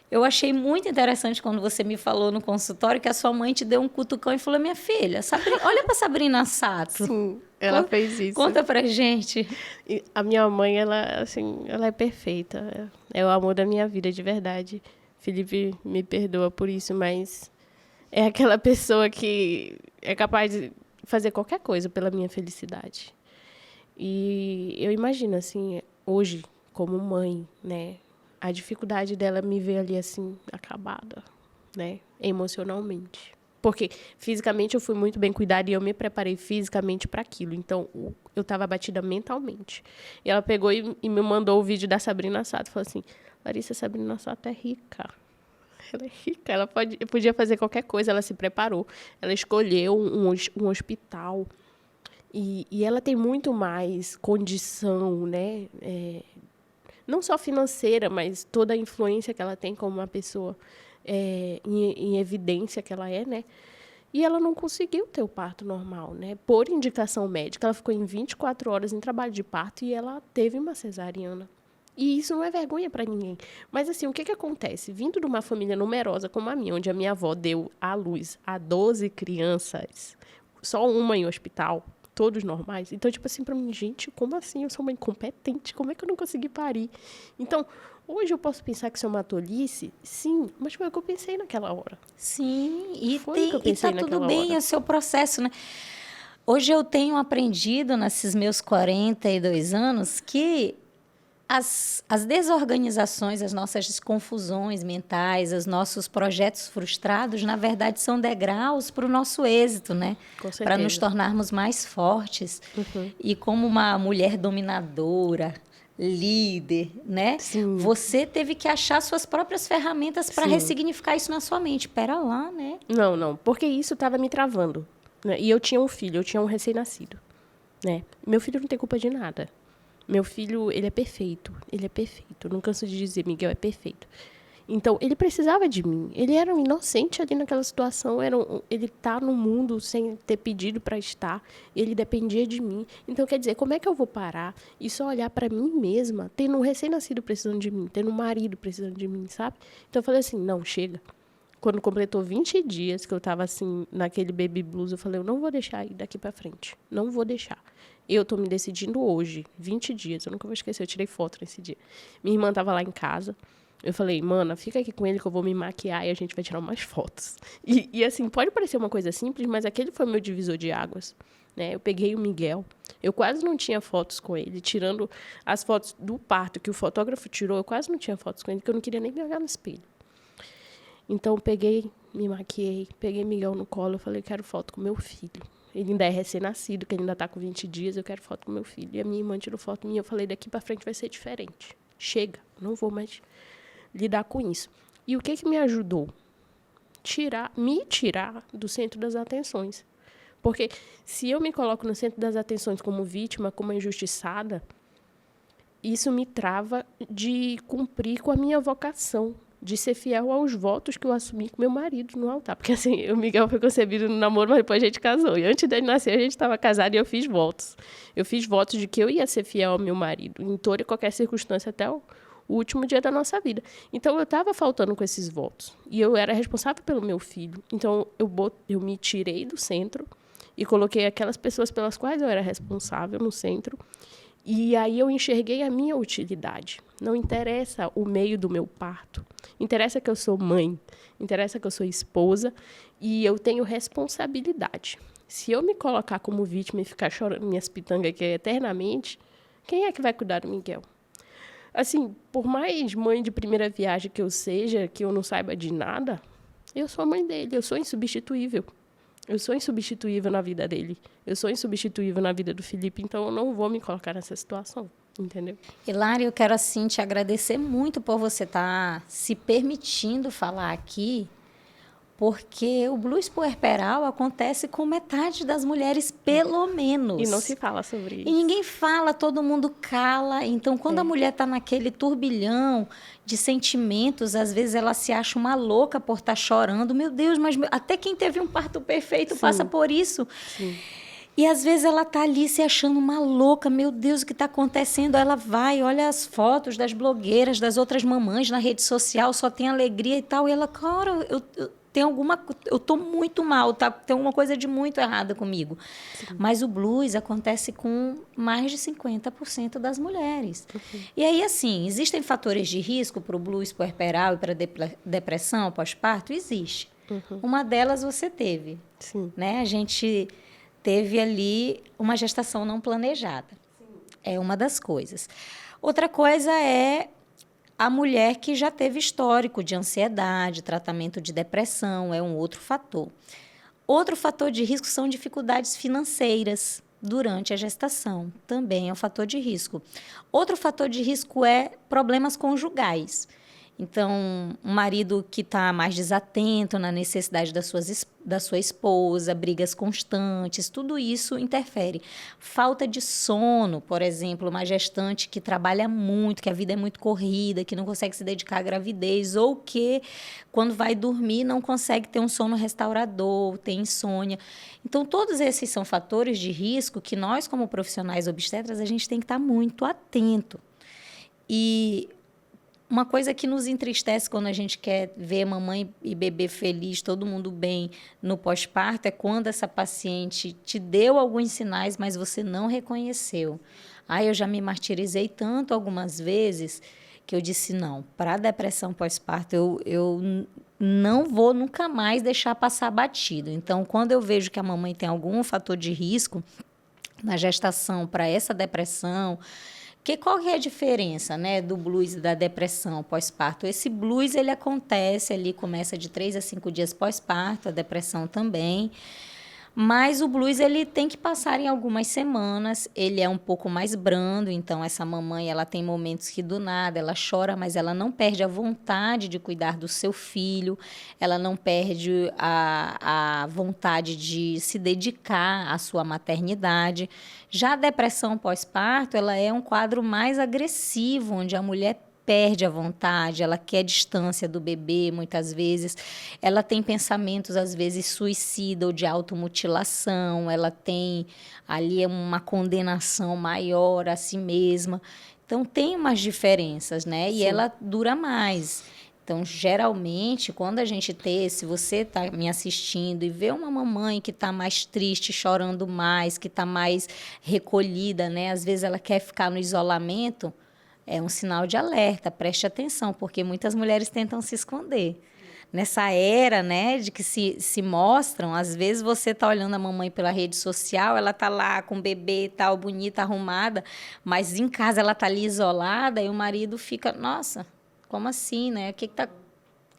eu achei muito interessante quando você me falou no consultório que a sua mãe te deu um cutucão e falou, minha filha, olha para Sabrina Sato. Sim, ela fez isso. Conta pra gente. E a minha mãe, ela é perfeita. É o amor da minha vida, de verdade. Felipe me perdoa por isso, mas é aquela pessoa que é capaz de fazer qualquer coisa pela minha felicidade. E eu imagino, assim, hoje, como mãe, né, a dificuldade dela me ver ali, assim, acabada, né, emocionalmente. Porque fisicamente eu fui muito bem cuidada e eu me preparei fisicamente para aquilo. Então, eu estava abatida mentalmente. E ela pegou e me mandou o vídeo da Sabrina Sato. Falou assim, Larissa, a Sabrina Sato é rica. Ela é rica, ela podia fazer qualquer coisa, ela se preparou. Ela escolheu um hospital. E ela tem muito mais condição, né? Não só financeira, mas toda a influência que ela tem como uma pessoa em evidência que ela é, né? E ela não conseguiu ter o parto normal, né? Por indicação médica, ela ficou em 24 horas em trabalho de parto e ela teve uma cesariana. E isso não é vergonha para ninguém. Mas, assim, o que acontece? Vindo de uma família numerosa como a minha, onde a minha avó deu à luz a 12 crianças, só uma em hospital, todos normais. Então, tipo assim, para mim, gente, como assim? Eu sou uma incompetente, como é que eu não consegui parir? Então, hoje eu posso pensar que isso é uma tolice? Sim, mas foi o que eu pensei naquela hora. Sim, e tá tudo bem, é o seu processo, né? Hoje eu tenho aprendido, nesses meus 42 anos, que as desorganizações, as nossas confusões mentais, os nossos projetos frustrados, na verdade, são degraus para o nosso êxito, né? Com certeza. Para nos tornarmos mais fortes. E como uma mulher dominadora, líder, né? Sim. Você teve que achar suas próprias ferramentas para ressignificar isso na sua mente. Pera lá, né? Não, porque isso estava me travando, né? E eu tinha um filho, eu tinha um recém-nascido, né? Meu filho não tem culpa de nada. Meu filho, ele é perfeito. Eu não canso de dizer, Miguel é perfeito. Então, ele precisava de mim. Ele era um inocente ali naquela situação. Ele tá no mundo sem ter pedido para estar. Ele dependia de mim. Então, quer dizer, como é que eu vou parar e só olhar para mim mesma, tendo um recém-nascido precisando de mim, tendo um marido precisando de mim, sabe? Então, eu falei assim, não, chega. Quando completou 20 dias, que eu estava assim, naquele baby blues, eu falei, eu não vou deixar ir daqui para frente. Não vou deixar. Eu tô me decidindo hoje, 20 dias, eu nunca vou esquecer, eu tirei foto nesse dia. Minha irmã estava lá em casa. Eu falei, mana, fica aqui com ele que eu vou me maquiar e a gente vai tirar umas fotos. E assim, pode parecer uma coisa simples, mas aquele foi meu divisor de águas, né? Eu peguei o Miguel, eu quase não tinha fotos com ele, tirando as fotos do parto que o fotógrafo tirou, eu quase não tinha fotos com ele, porque eu não queria nem me olhar no espelho. Então, eu peguei, me maquiei, peguei Miguel no colo, eu falei, quero foto com meu filho. Ele ainda é recém-nascido, que ele ainda está com 20 dias, eu quero foto com meu filho. E a minha irmã tirou foto minha, eu falei, daqui para frente vai ser diferente. Chega, não vou mais lidar com isso. E o que me ajudou? Me tirar do centro das atenções. Porque se eu me coloco no centro das atenções como vítima, como injustiçada, isso me trava de cumprir com a minha vocação, de ser fiel aos votos que eu assumi com meu marido no altar. Porque assim, o Miguel foi concebido no namoro, mas depois a gente casou. E antes dele nascer, a gente estava casado e eu fiz votos. Eu fiz votos de que eu ia ser fiel ao meu marido, em toda e qualquer circunstância, até o último dia da nossa vida. Então, eu estava faltando com esses votos. E eu era responsável pelo meu filho. Então, eu me tirei do centro e coloquei aquelas pessoas pelas quais eu era responsável no centro. E aí eu enxerguei a minha utilidade. Não interessa o meio do meu parto. Interessa que eu sou mãe. Interessa que eu sou esposa. E eu tenho responsabilidade. Se eu me colocar como vítima e ficar chorando minhas pitangas aqui eternamente, quem é que vai cuidar do Miguel? Assim, por mais mãe de primeira viagem que eu seja, que eu não saiba de nada, eu sou a mãe dele, eu sou insubstituível. Eu sou insubstituível na vida dele. Eu sou insubstituível na vida do Felipe, então eu não vou me colocar nessa situação, entendeu? Hilária, eu quero, assim, te agradecer muito por você estar se permitindo falar aqui, porque o blues puerperal acontece com metade das mulheres, pelo menos. E não se fala sobre isso. E ninguém fala, todo mundo cala. Então, quando a mulher está naquele turbilhão de sentimentos, às vezes ela se acha uma louca por estar chorando. Meu Deus, mas até quem teve um parto perfeito passa por isso. Sim. E às vezes ela está ali se achando uma louca. Meu Deus, o que está acontecendo? Ela vai, olha as fotos das blogueiras, das outras mamães na rede social, só tem alegria e tal. E ela, cara, eu tô muito mal, tá? Tem alguma coisa de muito errada comigo. Sim. Mas o blues acontece com mais de 50% das mulheres. E aí, assim, existem fatores de risco para o blues puerperal e para depressão pós-parto? Existe. Uma delas você teve. Sim. Né? A gente teve ali uma gestação não planejada. Sim. É uma das coisas. Outra coisa é a mulher que já teve histórico de ansiedade, tratamento de depressão, é um outro fator. Outro fator de risco são dificuldades financeiras durante a gestação, também é um fator de risco. Outro fator de risco é problemas conjugais. Então, um marido que está mais desatento na necessidade da sua esposa, brigas constantes, tudo isso interfere. Falta de sono, por exemplo, uma gestante que trabalha muito, que a vida é muito corrida, que não consegue se dedicar à gravidez, ou que, quando vai dormir, não consegue ter um sono restaurador, tem insônia. Então, todos esses são fatores de risco que nós, como profissionais obstetras, a gente tem que estar muito atento. E uma coisa que nos entristece quando a gente quer ver mamãe e bebê feliz, todo mundo bem no pós-parto, é quando essa paciente te deu alguns sinais, mas você não reconheceu. Eu já me martirizei tanto algumas vezes que eu disse, não, para a depressão pós-parto eu não vou nunca mais deixar passar batido. Então, quando eu vejo que a mamãe tem algum fator de risco na gestação para essa depressão, qual que é a diferença, né, do blues e da depressão pós-parto? Esse blues, ele acontece ali, começa de 3 a 5 dias pós-parto, a depressão também. Mas o blues, ele tem que passar em algumas semanas, ele é um pouco mais brando, então essa mamãe, ela tem momentos que do nada ela chora, mas ela não perde a vontade de cuidar do seu filho, ela não perde a vontade de se dedicar à sua maternidade. Já a depressão pós-parto, ela é um quadro mais agressivo, onde a mulher perde a vontade, ela quer distância do bebê, muitas vezes. Ela tem pensamentos, às vezes, suicida ou de automutilação, ela tem ali uma condenação maior a si mesma. Então, tem umas diferenças, né? E Sim. ela dura mais. Então, geralmente, quando a gente se você está me assistindo e vê uma mamãe que está mais triste, chorando mais, que está mais recolhida, né? Às vezes ela quer ficar no isolamento, é um sinal de alerta, preste atenção, porque muitas mulheres tentam se esconder. Nessa era, né, de que se mostram, às vezes você está olhando a mamãe pela rede social, ela está lá com o bebê, tal, bonita, arrumada, mas em casa ela está ali isolada e o marido fica, nossa, como assim, né? O que tá...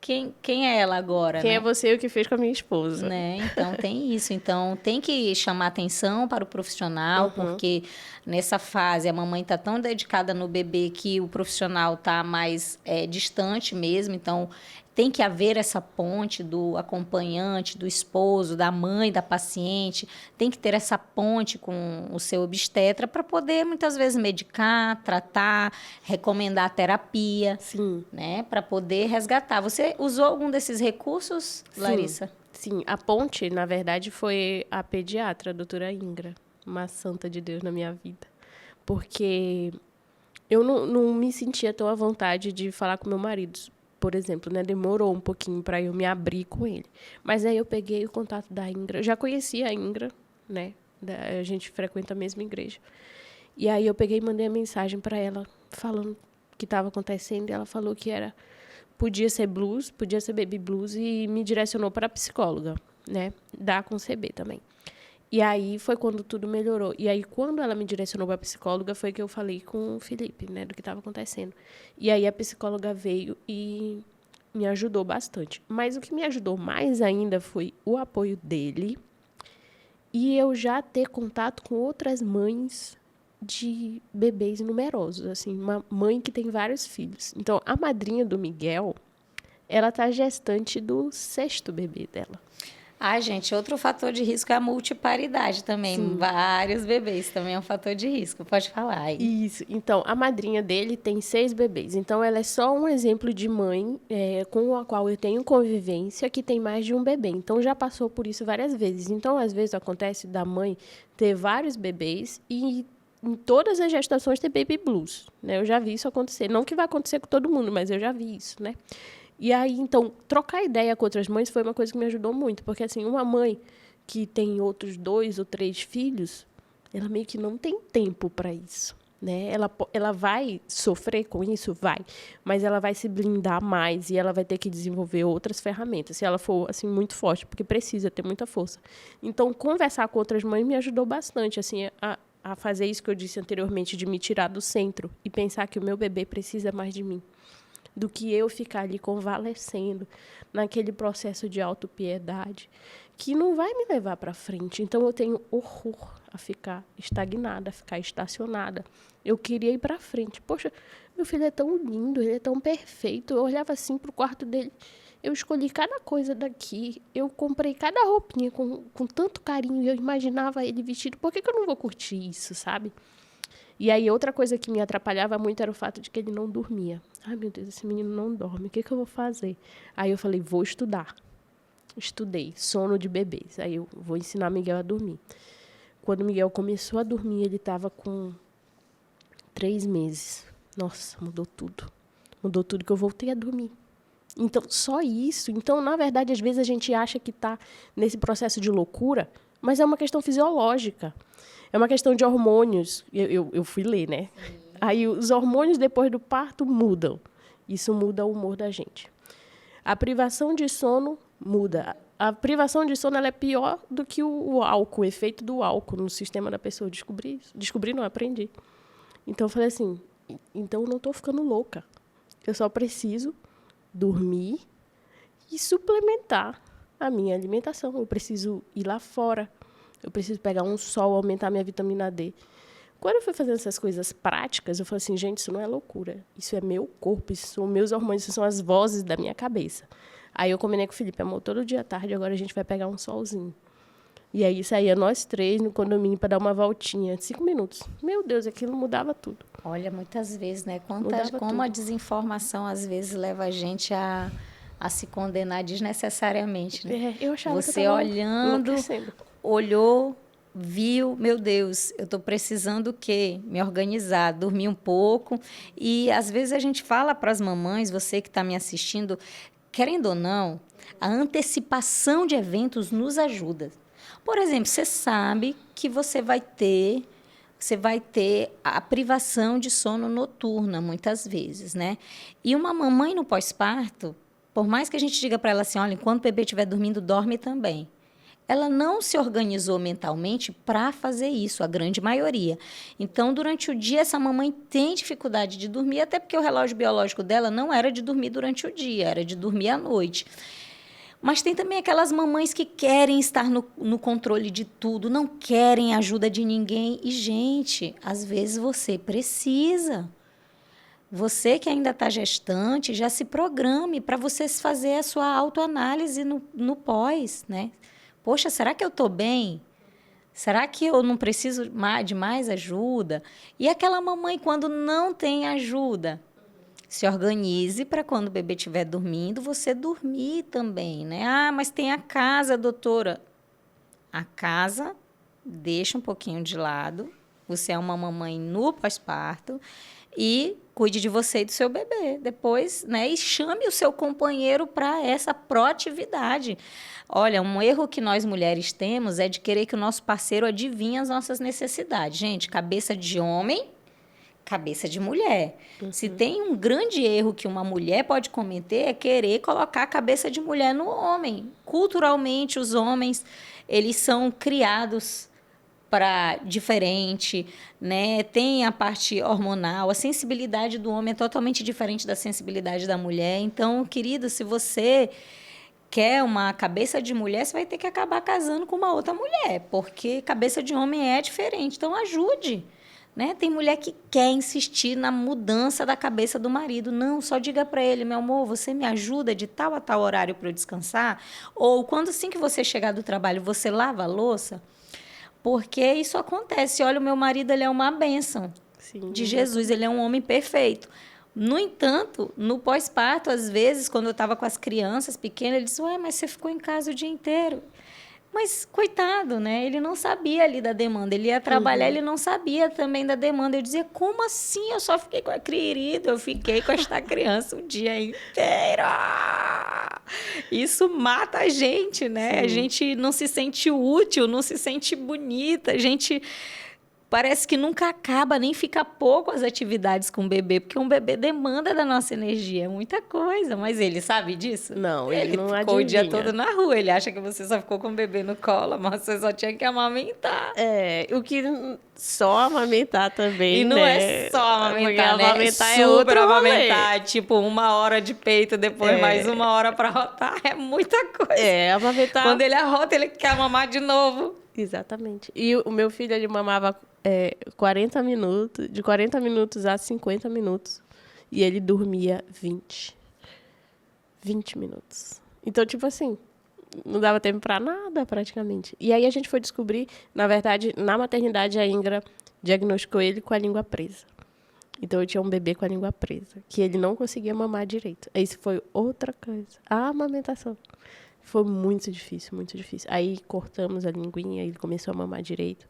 Quem é ela agora, Quem né? é você e o que fez com a minha esposa? Né? Então, tem isso. Então, tem que chamar atenção para o profissional, porque nessa fase a mamãe está tão dedicada no bebê que o profissional está mais distante mesmo. Então, tem que haver essa ponte do acompanhante, do esposo, da mãe, da paciente. Tem que ter essa ponte com o seu obstetra para poder, muitas vezes, medicar, tratar, recomendar terapia. Sim. Né? Para poder resgatar. Você usou algum desses recursos, Larissa? Sim, a ponte, na verdade, foi a pediatra, a doutora Ingra, uma santa de Deus na minha vida. Porque eu não me sentia tão à vontade de falar com meu marido, por exemplo, né? Demorou um pouquinho para eu me abrir com ele. Mas aí eu peguei o contato da Ingra, já conhecia a Ingra, né? A gente frequenta a mesma igreja. E aí eu peguei e mandei a mensagem para ela, falando o que estava acontecendo, e ela falou que podia ser blues, podia ser baby blues, e me direcionou para a psicóloga, né? Da Concebê também. E aí foi quando tudo melhorou. E aí, quando ela me direcionou para a psicóloga, foi que eu falei com o Felipe, né? Do que estava acontecendo. E aí a psicóloga veio e me ajudou bastante. Mas o que me ajudou mais ainda foi o apoio dele e eu já ter contato com outras mães de bebês numerosos, assim, uma mãe que tem vários filhos. Então, a madrinha do Miguel, ela tá gestante do 6º bebê dela. Gente, outro fator de risco é a multiparidade também. Sim. Vários bebês também é um fator de risco. Pode falar aí. Isso. Então, a madrinha dele tem 6 bebês. Então, ela é só um exemplo de mãe com a qual eu tenho convivência que tem mais de um bebê. Então, já passou por isso várias vezes. Então, às vezes, acontece da mãe ter vários bebês e em todas as gestações ter baby blues, né? Eu já vi isso acontecer. Não que vai acontecer com todo mundo, mas eu já vi isso, né? E aí, então, trocar ideia com outras mães foi uma coisa que me ajudou muito. Porque, assim, uma mãe que tem outros 2 ou 3 filhos, ela meio que não tem tempo para isso, né? Ela vai sofrer com isso? Vai. Mas ela vai se blindar mais e ela vai ter que desenvolver outras ferramentas, se ela for, assim, muito forte, porque precisa ter muita força. Então, conversar com outras mães me ajudou bastante, assim, a fazer isso que eu disse anteriormente, de me tirar do centro e pensar que o meu bebê precisa mais de mim do que eu ficar ali convalescendo naquele processo de autopiedade que não vai me levar para frente. Então, eu tenho horror a ficar estagnada, a ficar estacionada. Eu queria ir para frente. Poxa, meu filho é tão lindo, ele é tão perfeito. Eu olhava assim para o quarto dele, eu escolhi cada coisa daqui, eu comprei cada roupinha com tanto carinho, e eu imaginava ele vestido. Por que eu não vou curtir isso, sabe? E aí, outra coisa que me atrapalhava muito era o fato de que ele não dormia. Ai, meu Deus, esse menino não dorme, o que eu vou fazer? Aí eu falei, vou estudar. Estudei, sono de bebês. Aí eu vou ensinar Miguel a dormir. Quando Miguel começou a dormir, ele estava com 3 meses. Nossa, mudou tudo. Mudou tudo que eu voltei a dormir. Então, só isso. Então, na verdade, às vezes a gente acha que está nesse processo de loucura, mas é uma questão fisiológica. É uma questão de hormônios. Eu fui ler, né? Aí os hormônios depois do parto mudam. Isso muda o humor da gente. A privação de sono muda. A privação de sono ela é pior do que o álcool, o efeito do álcool no sistema da pessoa. Descobri, não, aprendi. Então eu falei assim, então eu não estou ficando louca. Eu só preciso dormir e suplementar a minha alimentação. Eu preciso ir lá fora. Eu preciso pegar um sol, aumentar minha vitamina D. Quando eu fui fazendo essas coisas práticas, eu falei assim, gente, isso não é loucura. Isso é meu corpo, isso são meus hormônios, isso são as vozes da minha cabeça. Aí eu combinei com o Felipe, amor, todo dia à tarde, agora a gente vai pegar um solzinho. E aí saía nós 3 no condomínio para dar uma voltinha, 5 minutos. Meu Deus, aquilo mudava tudo. Olha, muitas vezes, né? Como Tudo. a desinformação às vezes leva a gente a se condenar desnecessariamente, né? Eu achava Você que eu tava olhando, enlouquecendo. olhou, viu, meu Deus, eu estou precisando o quê? Me organizar, dormir um pouco. E às vezes a gente fala para as mamães, você que está me assistindo, querendo ou não, a antecipação de eventos nos ajuda. Por exemplo, você sabe que você vai ter a privação de sono noturna, muitas vezes, né? E uma mamãe no pós-parto, por mais que a gente diga para ela assim, olha, enquanto o bebê estiver dormindo, dorme também. Ela não se organizou mentalmente para fazer isso, a grande maioria. Então, durante o dia, essa mamãe tem dificuldade de dormir, até porque o relógio biológico dela não era de dormir durante o dia, era de dormir à noite. Mas tem também aquelas mamães que querem estar no controle de tudo, não querem ajuda de ninguém. E, gente, às vezes você precisa. Você que ainda está gestante, já se programe para você fazer a sua autoanálise no pós, né? Poxa, será que eu estou bem? Será que eu não preciso de mais ajuda? E aquela mamãe, quando não tem ajuda, se organize para quando o bebê estiver dormindo, você dormir também, né? Ah, mas tem a casa, doutora. A casa, deixa um pouquinho de lado. Você é uma mamãe no pós-parto e cuide de você e do seu bebê. Depois, né? E chame o seu companheiro para essa proatividade. Olha, um erro que nós mulheres temos é de querer que o nosso parceiro adivinhe as nossas necessidades. Gente, cabeça de homem, cabeça de mulher. Se tem um grande erro que uma mulher pode cometer é querer colocar a cabeça de mulher no homem. Culturalmente, os homens, eles são criados para diferente, né? Tem a parte hormonal, a sensibilidade do homem é totalmente diferente da sensibilidade da mulher. Então, querido, se você quer uma cabeça de mulher, você vai ter que acabar casando com uma outra mulher, porque cabeça de homem é diferente. Então, ajude. Né? Tem mulher que quer insistir na mudança da cabeça do marido. Não, só diga para ele, meu amor, você me ajuda de tal a tal horário para eu descansar? Ou quando assim que você chegar do trabalho, você lava a louça? Porque isso acontece. Olha, o meu marido, ele é uma bênção de Jesus, ele é um homem perfeito. No entanto, no pós-parto, às vezes, quando eu estava com as crianças pequenas, ele disse, ué, mas você ficou em casa o dia inteiro. Mas, coitado, né? Ele não sabia ali da demanda. Ele ia trabalhar, ele não sabia também da demanda. Eu dizia, como assim? Eu só fiquei com a querida, eu fiquei com esta criança o dia inteiro. Isso mata a gente, né? Sim. A gente não se sente útil, não se sente bonita. A gente parece que nunca acaba, nem fica pouco as atividades com o bebê, porque um bebê demanda da nossa energia, é muita coisa. Mas ele sabe disso? Não, ele não ficou adivinha. O dia todo na rua. Ele acha que você só ficou com o bebê no colo, mas você só tinha que amamentar. O que só amamentar também, e não né? É só amamentar, porque né? Amamentar é super amamentar. Tipo, 1 hora de peito, depois mais 1 hora para rotar. É muita coisa. Amamentar. Quando ele arrota, ele quer mamar de novo. Exatamente. E o meu filho, ele mamava 40 minutos, de 40 minutos a 50 minutos. E ele dormia 20 minutos. Então, tipo assim, não dava tempo pra nada, praticamente. E aí a gente foi descobrir, na verdade, na maternidade, a Ingra diagnosticou ele com a língua presa. Então, eu tinha um bebê com a língua presa, que ele não conseguia mamar direito. Isso foi outra coisa. A amamentação. Foi muito difícil, muito difícil. Aí, cortamos a linguinha, ele começou a mamar direito.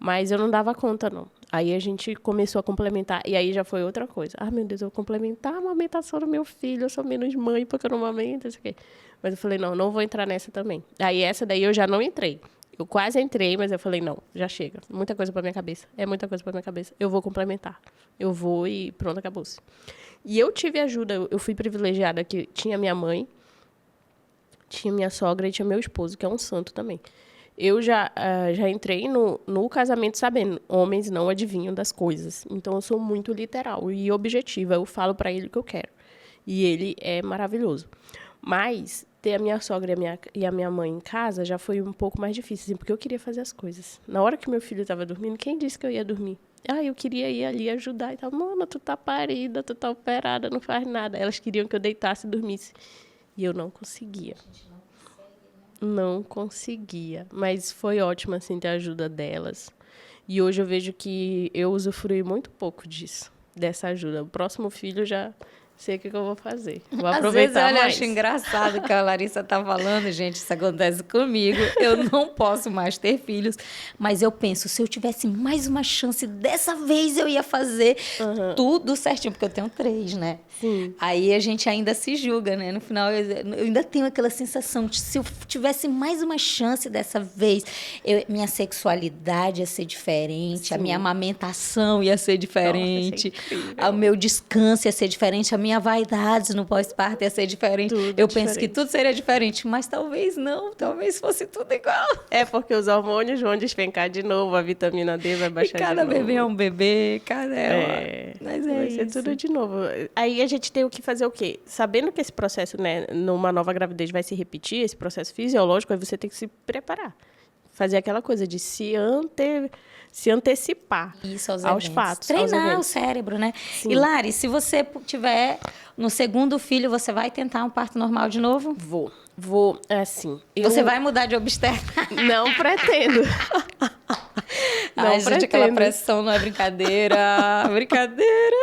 Mas eu não dava conta, não. Aí a gente começou a complementar. E aí já foi outra coisa. Ah, meu Deus, eu vou complementar a amamentação do meu filho. Eu sou menos mãe porque eu não amamento, não sei o quê. Mas eu falei, não vou entrar nessa também. Aí essa daí eu já não entrei. Eu quase entrei, mas eu falei, não, já chega. Muita coisa pra minha cabeça. É muita coisa pra minha cabeça. Eu vou complementar. Eu vou e pronto, acabou-se. E eu tive ajuda. Eu fui privilegiada que tinha minha mãe, tinha minha sogra e tinha meu esposo, que é um santo também. Eu já entrei no casamento sabendo, homens não adivinham das coisas. Então, eu sou muito literal e objetiva. Eu falo para ele o que eu quero. E ele é maravilhoso. Mas ter a minha sogra e a minha mãe em casa já foi um pouco mais difícil, assim, porque eu queria fazer as coisas. Na hora que meu filho estava dormindo, quem disse que eu ia dormir? Eu queria ir ali ajudar e tal. Mano, tu tá parida, tu tá operada, não faz nada. Elas queriam que eu deitasse e dormisse. E eu não conseguia. Não conseguia. Mas foi ótimo, assim, ter a ajuda delas. E hoje eu vejo que eu usufruí muito pouco disso, dessa ajuda. O próximo filho já sei o que eu vou fazer. Vou aproveitar Às vezes, mais. eu acho engraçado que a Larissa tá falando, gente, isso acontece comigo. Eu não posso mais ter filhos, mas eu penso, se eu tivesse mais uma chance, dessa vez eu ia fazer tudo certinho, porque eu tenho 3, né? Sim. Aí a gente ainda se julga, né? No final, eu ainda tenho aquela sensação de se eu tivesse mais uma chance dessa vez, minha sexualidade ia ser diferente, Sim. a minha amamentação ia ser diferente, Nossa, o meu descanso ia ser diferente, a minha vaidade no pós-parto ia ser diferente. Tudo eu diferente. penso que tudo seria diferente, mas talvez não, talvez fosse tudo igual. É porque os hormônios vão despencar de novo, a vitamina D vai baixar de novo. Cada bebê é um bebê, mas vai ser tudo de novo. Aí a gente tem que fazer o quê? Sabendo que esse processo, né, numa nova gravidez vai se repetir, esse processo fisiológico, aí você tem que se preparar. Fazer aquela coisa de se antecipar isso, aos fatos. Treinar o cérebro, né? Sim. E Lari, se você tiver no segundo filho, você vai tentar um parto normal de novo? Vou, assim... Você vai mudar de obstetra? Não pretendo. Ai, gente, aquela pressão não é brincadeira. Brincadeira.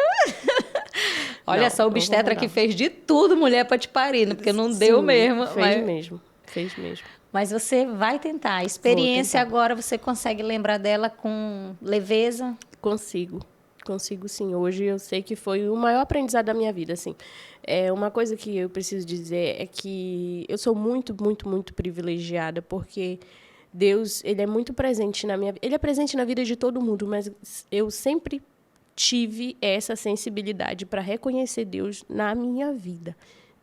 Olha só, a obstetra que fez de tudo, mulher, para te parir, porque não deu mesmo. Fez mesmo. Mas você vai tentar. A experiência agora, você consegue lembrar dela com leveza? Consigo sim. Hoje eu sei que foi o maior aprendizado da minha vida, assim. Uma coisa que eu preciso dizer é que eu sou muito, muito, muito privilegiada, porque Deus, ele é muito presente na minha vida. Ele é presente na vida de todo mundo, mas eu sempre tive essa sensibilidade para reconhecer Deus na minha vida.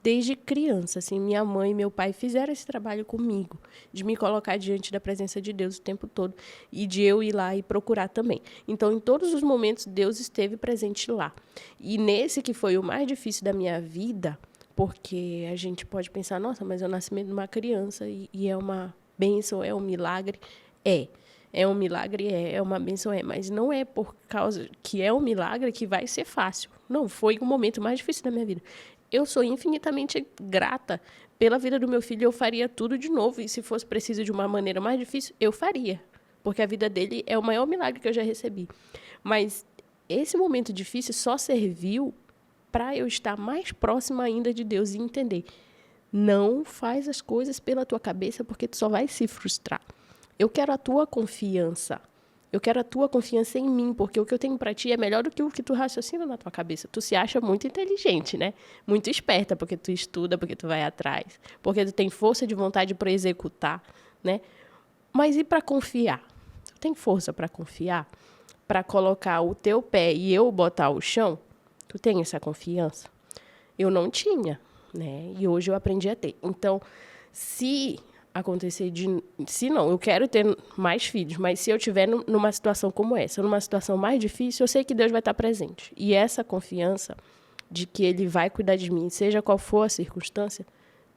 Desde criança, assim, minha mãe e meu pai fizeram esse trabalho comigo, de me colocar diante da presença de Deus o tempo todo e de eu ir lá e procurar também. Então, em todos os momentos, Deus esteve presente lá. E nesse que foi o mais difícil da minha vida, porque a gente pode pensar, nossa, mas é o nascimento de uma criança e é uma bênção, é um milagre. É um milagre, é uma bênção, mas não é por causa que é um milagre que vai ser fácil. Não, foi o momento mais difícil da minha vida. Eu sou infinitamente grata pela vida do meu filho, eu faria tudo de novo, e se fosse preciso de uma maneira mais difícil, eu faria, porque a vida dele é o maior milagre que eu já recebi. Mas esse momento difícil só serviu para eu estar mais próxima ainda de Deus e entender. Não faz as coisas pela tua cabeça, porque tu só vai se frustrar. Eu quero a tua confiança. Eu quero a tua confiança em mim, porque o que eu tenho para ti é melhor do que o que tu raciocina na tua cabeça. Tu se acha muito inteligente, né? Muito esperta, porque tu estuda, porque tu vai atrás, porque tu tem força de vontade para executar, né? Mas e para confiar? Tu tem força para confiar? Para colocar o teu pé e eu botar o chão? Tu tem essa confiança? Eu não tinha, né? E hoje eu aprendi a ter. Então, se não, eu quero ter mais filhos, mas se eu estiver numa situação como essa, numa situação mais difícil, eu sei que Deus vai estar presente. E essa confiança de que Ele vai cuidar de mim, seja qual for a circunstância,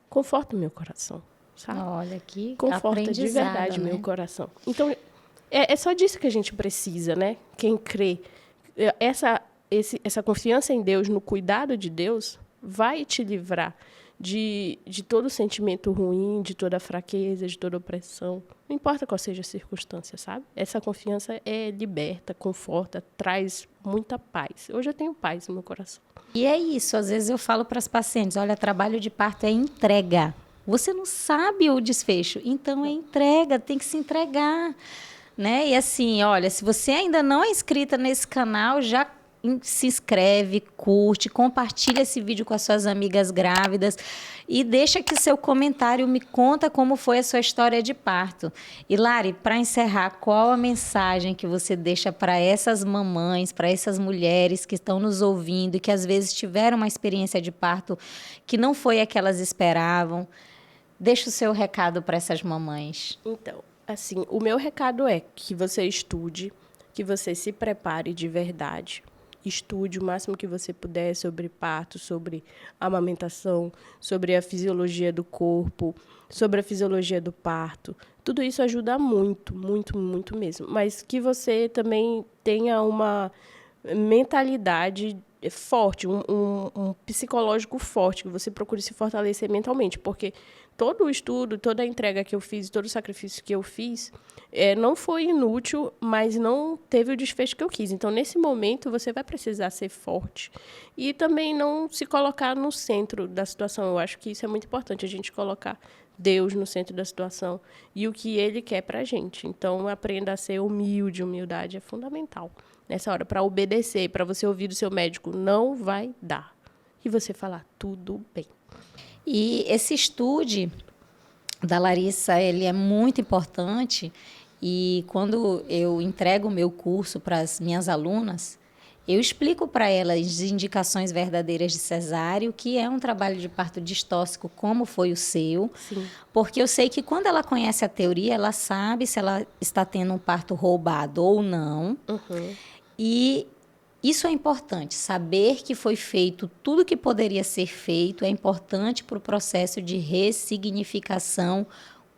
conforta o meu coração, sabe? Olha, que conforta de verdade, né? Meu coração. Então, é só disso que a gente precisa, né? Quem crê, essa confiança em Deus, no cuidado de Deus, vai te livrar de todo sentimento ruim, de toda fraqueza, de toda opressão. Não importa qual seja a circunstância, sabe? Essa confiança liberta, conforta, traz muita paz. Hoje eu tenho paz no meu coração. E é isso, às vezes eu falo para as pacientes, olha, trabalho de parto é entrega. Você não sabe o desfecho, então é entrega, tem que se entregar, né? E assim, olha, se você ainda não é inscrita nesse canal, já se inscreve, curte, compartilha esse vídeo com as suas amigas grávidas e deixa aqui seu comentário, me conta como foi a sua história de parto. E Lari, para encerrar, qual a mensagem que você deixa para essas mamães, para essas mulheres que estão nos ouvindo e que às vezes tiveram uma experiência de parto que não foi a que elas esperavam? Deixa o seu recado para essas mamães. Então, assim, o meu recado é que você estude, que você se prepare de verdade, estude o máximo que você puder sobre parto, sobre amamentação, sobre a fisiologia do corpo, sobre a fisiologia do parto. Tudo isso ajuda muito, muito, muito mesmo. Mas que você também tenha uma mentalidade forte, um psicológico forte, que você procure se fortalecer mentalmente, porque todo o estudo, toda a entrega que eu fiz, todo o sacrifício que eu fiz, não foi inútil, mas não teve o desfecho que eu quis. Então, nesse momento, você vai precisar ser forte e também não se colocar no centro da situação. Eu acho que isso é muito importante, a gente colocar Deus no centro da situação e o que Ele quer para a gente. Então, aprenda a ser humilde, humildade é fundamental nessa hora, para obedecer, para você ouvir do seu médico, não vai dar. E você falar, tudo bem. E esse estude da Larissa, ele é muito importante, e quando eu entrego o meu curso para as minhas alunas, eu explico para elas as indicações verdadeiras de cesáreo, que é um trabalho de parto distóxico, como foi o seu. Sim. Porque eu sei que quando ela conhece a teoria, ela sabe se ela está tendo um parto roubado ou não. Uhum. E isso é importante, saber que foi feito tudo que poderia ser feito é importante para o processo de ressignificação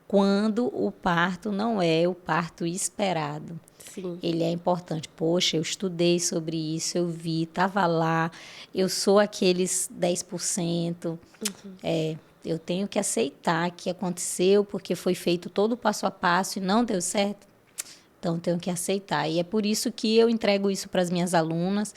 quando o parto não é o parto esperado. Sim. Ele é importante. Poxa, eu estudei sobre isso, eu vi, estava lá, eu sou aqueles 10%. Eu tenho que aceitar que aconteceu porque foi feito todo o passo a passo e não deu certo. Então, tenho que aceitar. E é por isso que eu entrego isso para as minhas alunas.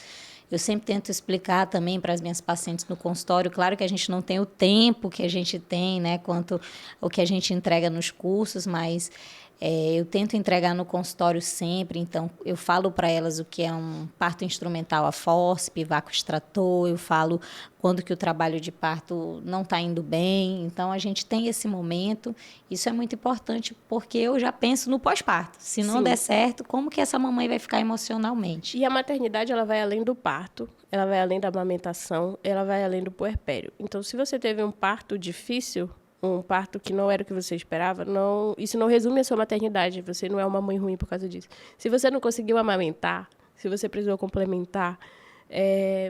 Eu sempre tento explicar também para as minhas pacientes no consultório. Claro que a gente não tem o tempo que a gente tem, né, quanto o que a gente entrega nos cursos, mas eu tento entregar no consultório sempre. Então, eu falo para elas o que é um parto instrumental a fórceps, vácuo extrator. Eu falo quando que o trabalho de parto não está indo bem. Então, a gente tem esse momento. Isso é muito importante, porque eu já penso no pós-parto. Se não Sim. der certo, como que essa mamãe vai ficar emocionalmente? E a maternidade, ela vai além do parto, ela vai além da amamentação, ela vai além do puerpério. Então, se você teve um parto difícil, um parto que não era o que você esperava, isso não resume a sua maternidade. Você não é uma mãe ruim por causa disso. Se você não conseguiu amamentar, se você precisou complementar,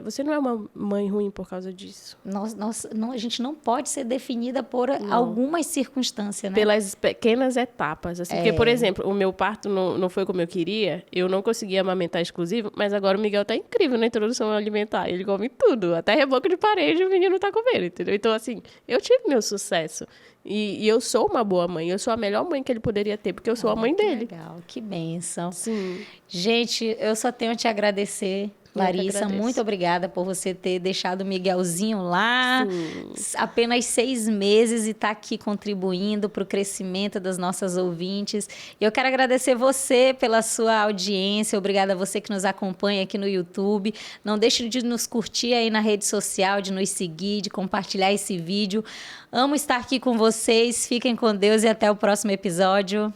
você não é uma mãe ruim por causa disso. A gente não pode ser definida por algumas circunstâncias, né? Pelas pequenas etapas. Assim, porque, por exemplo, o meu parto não foi como eu queria, eu não consegui amamentar exclusivo, mas agora o Miguel tá incrível na introdução alimentar. Ele come tudo, até reboco de parede o menino tá comendo, entendeu? Então, assim, eu tive meu sucesso. E eu sou uma boa mãe, eu sou a melhor mãe que ele poderia ter, porque eu sou a mãe dele. Legal, que bênção. Sim. Gente, eu só tenho a te agradecer. Larissa, muito obrigada por você ter deixado o Miguelzinho lá, apenas 6 meses, e estar aqui contribuindo para o crescimento das nossas ouvintes. E eu quero agradecer você pela sua audiência, obrigada a você que nos acompanha aqui no YouTube. Não deixe de nos curtir aí na rede social, de nos seguir, de compartilhar esse vídeo. Amo estar aqui com vocês, fiquem com Deus e até o próximo episódio.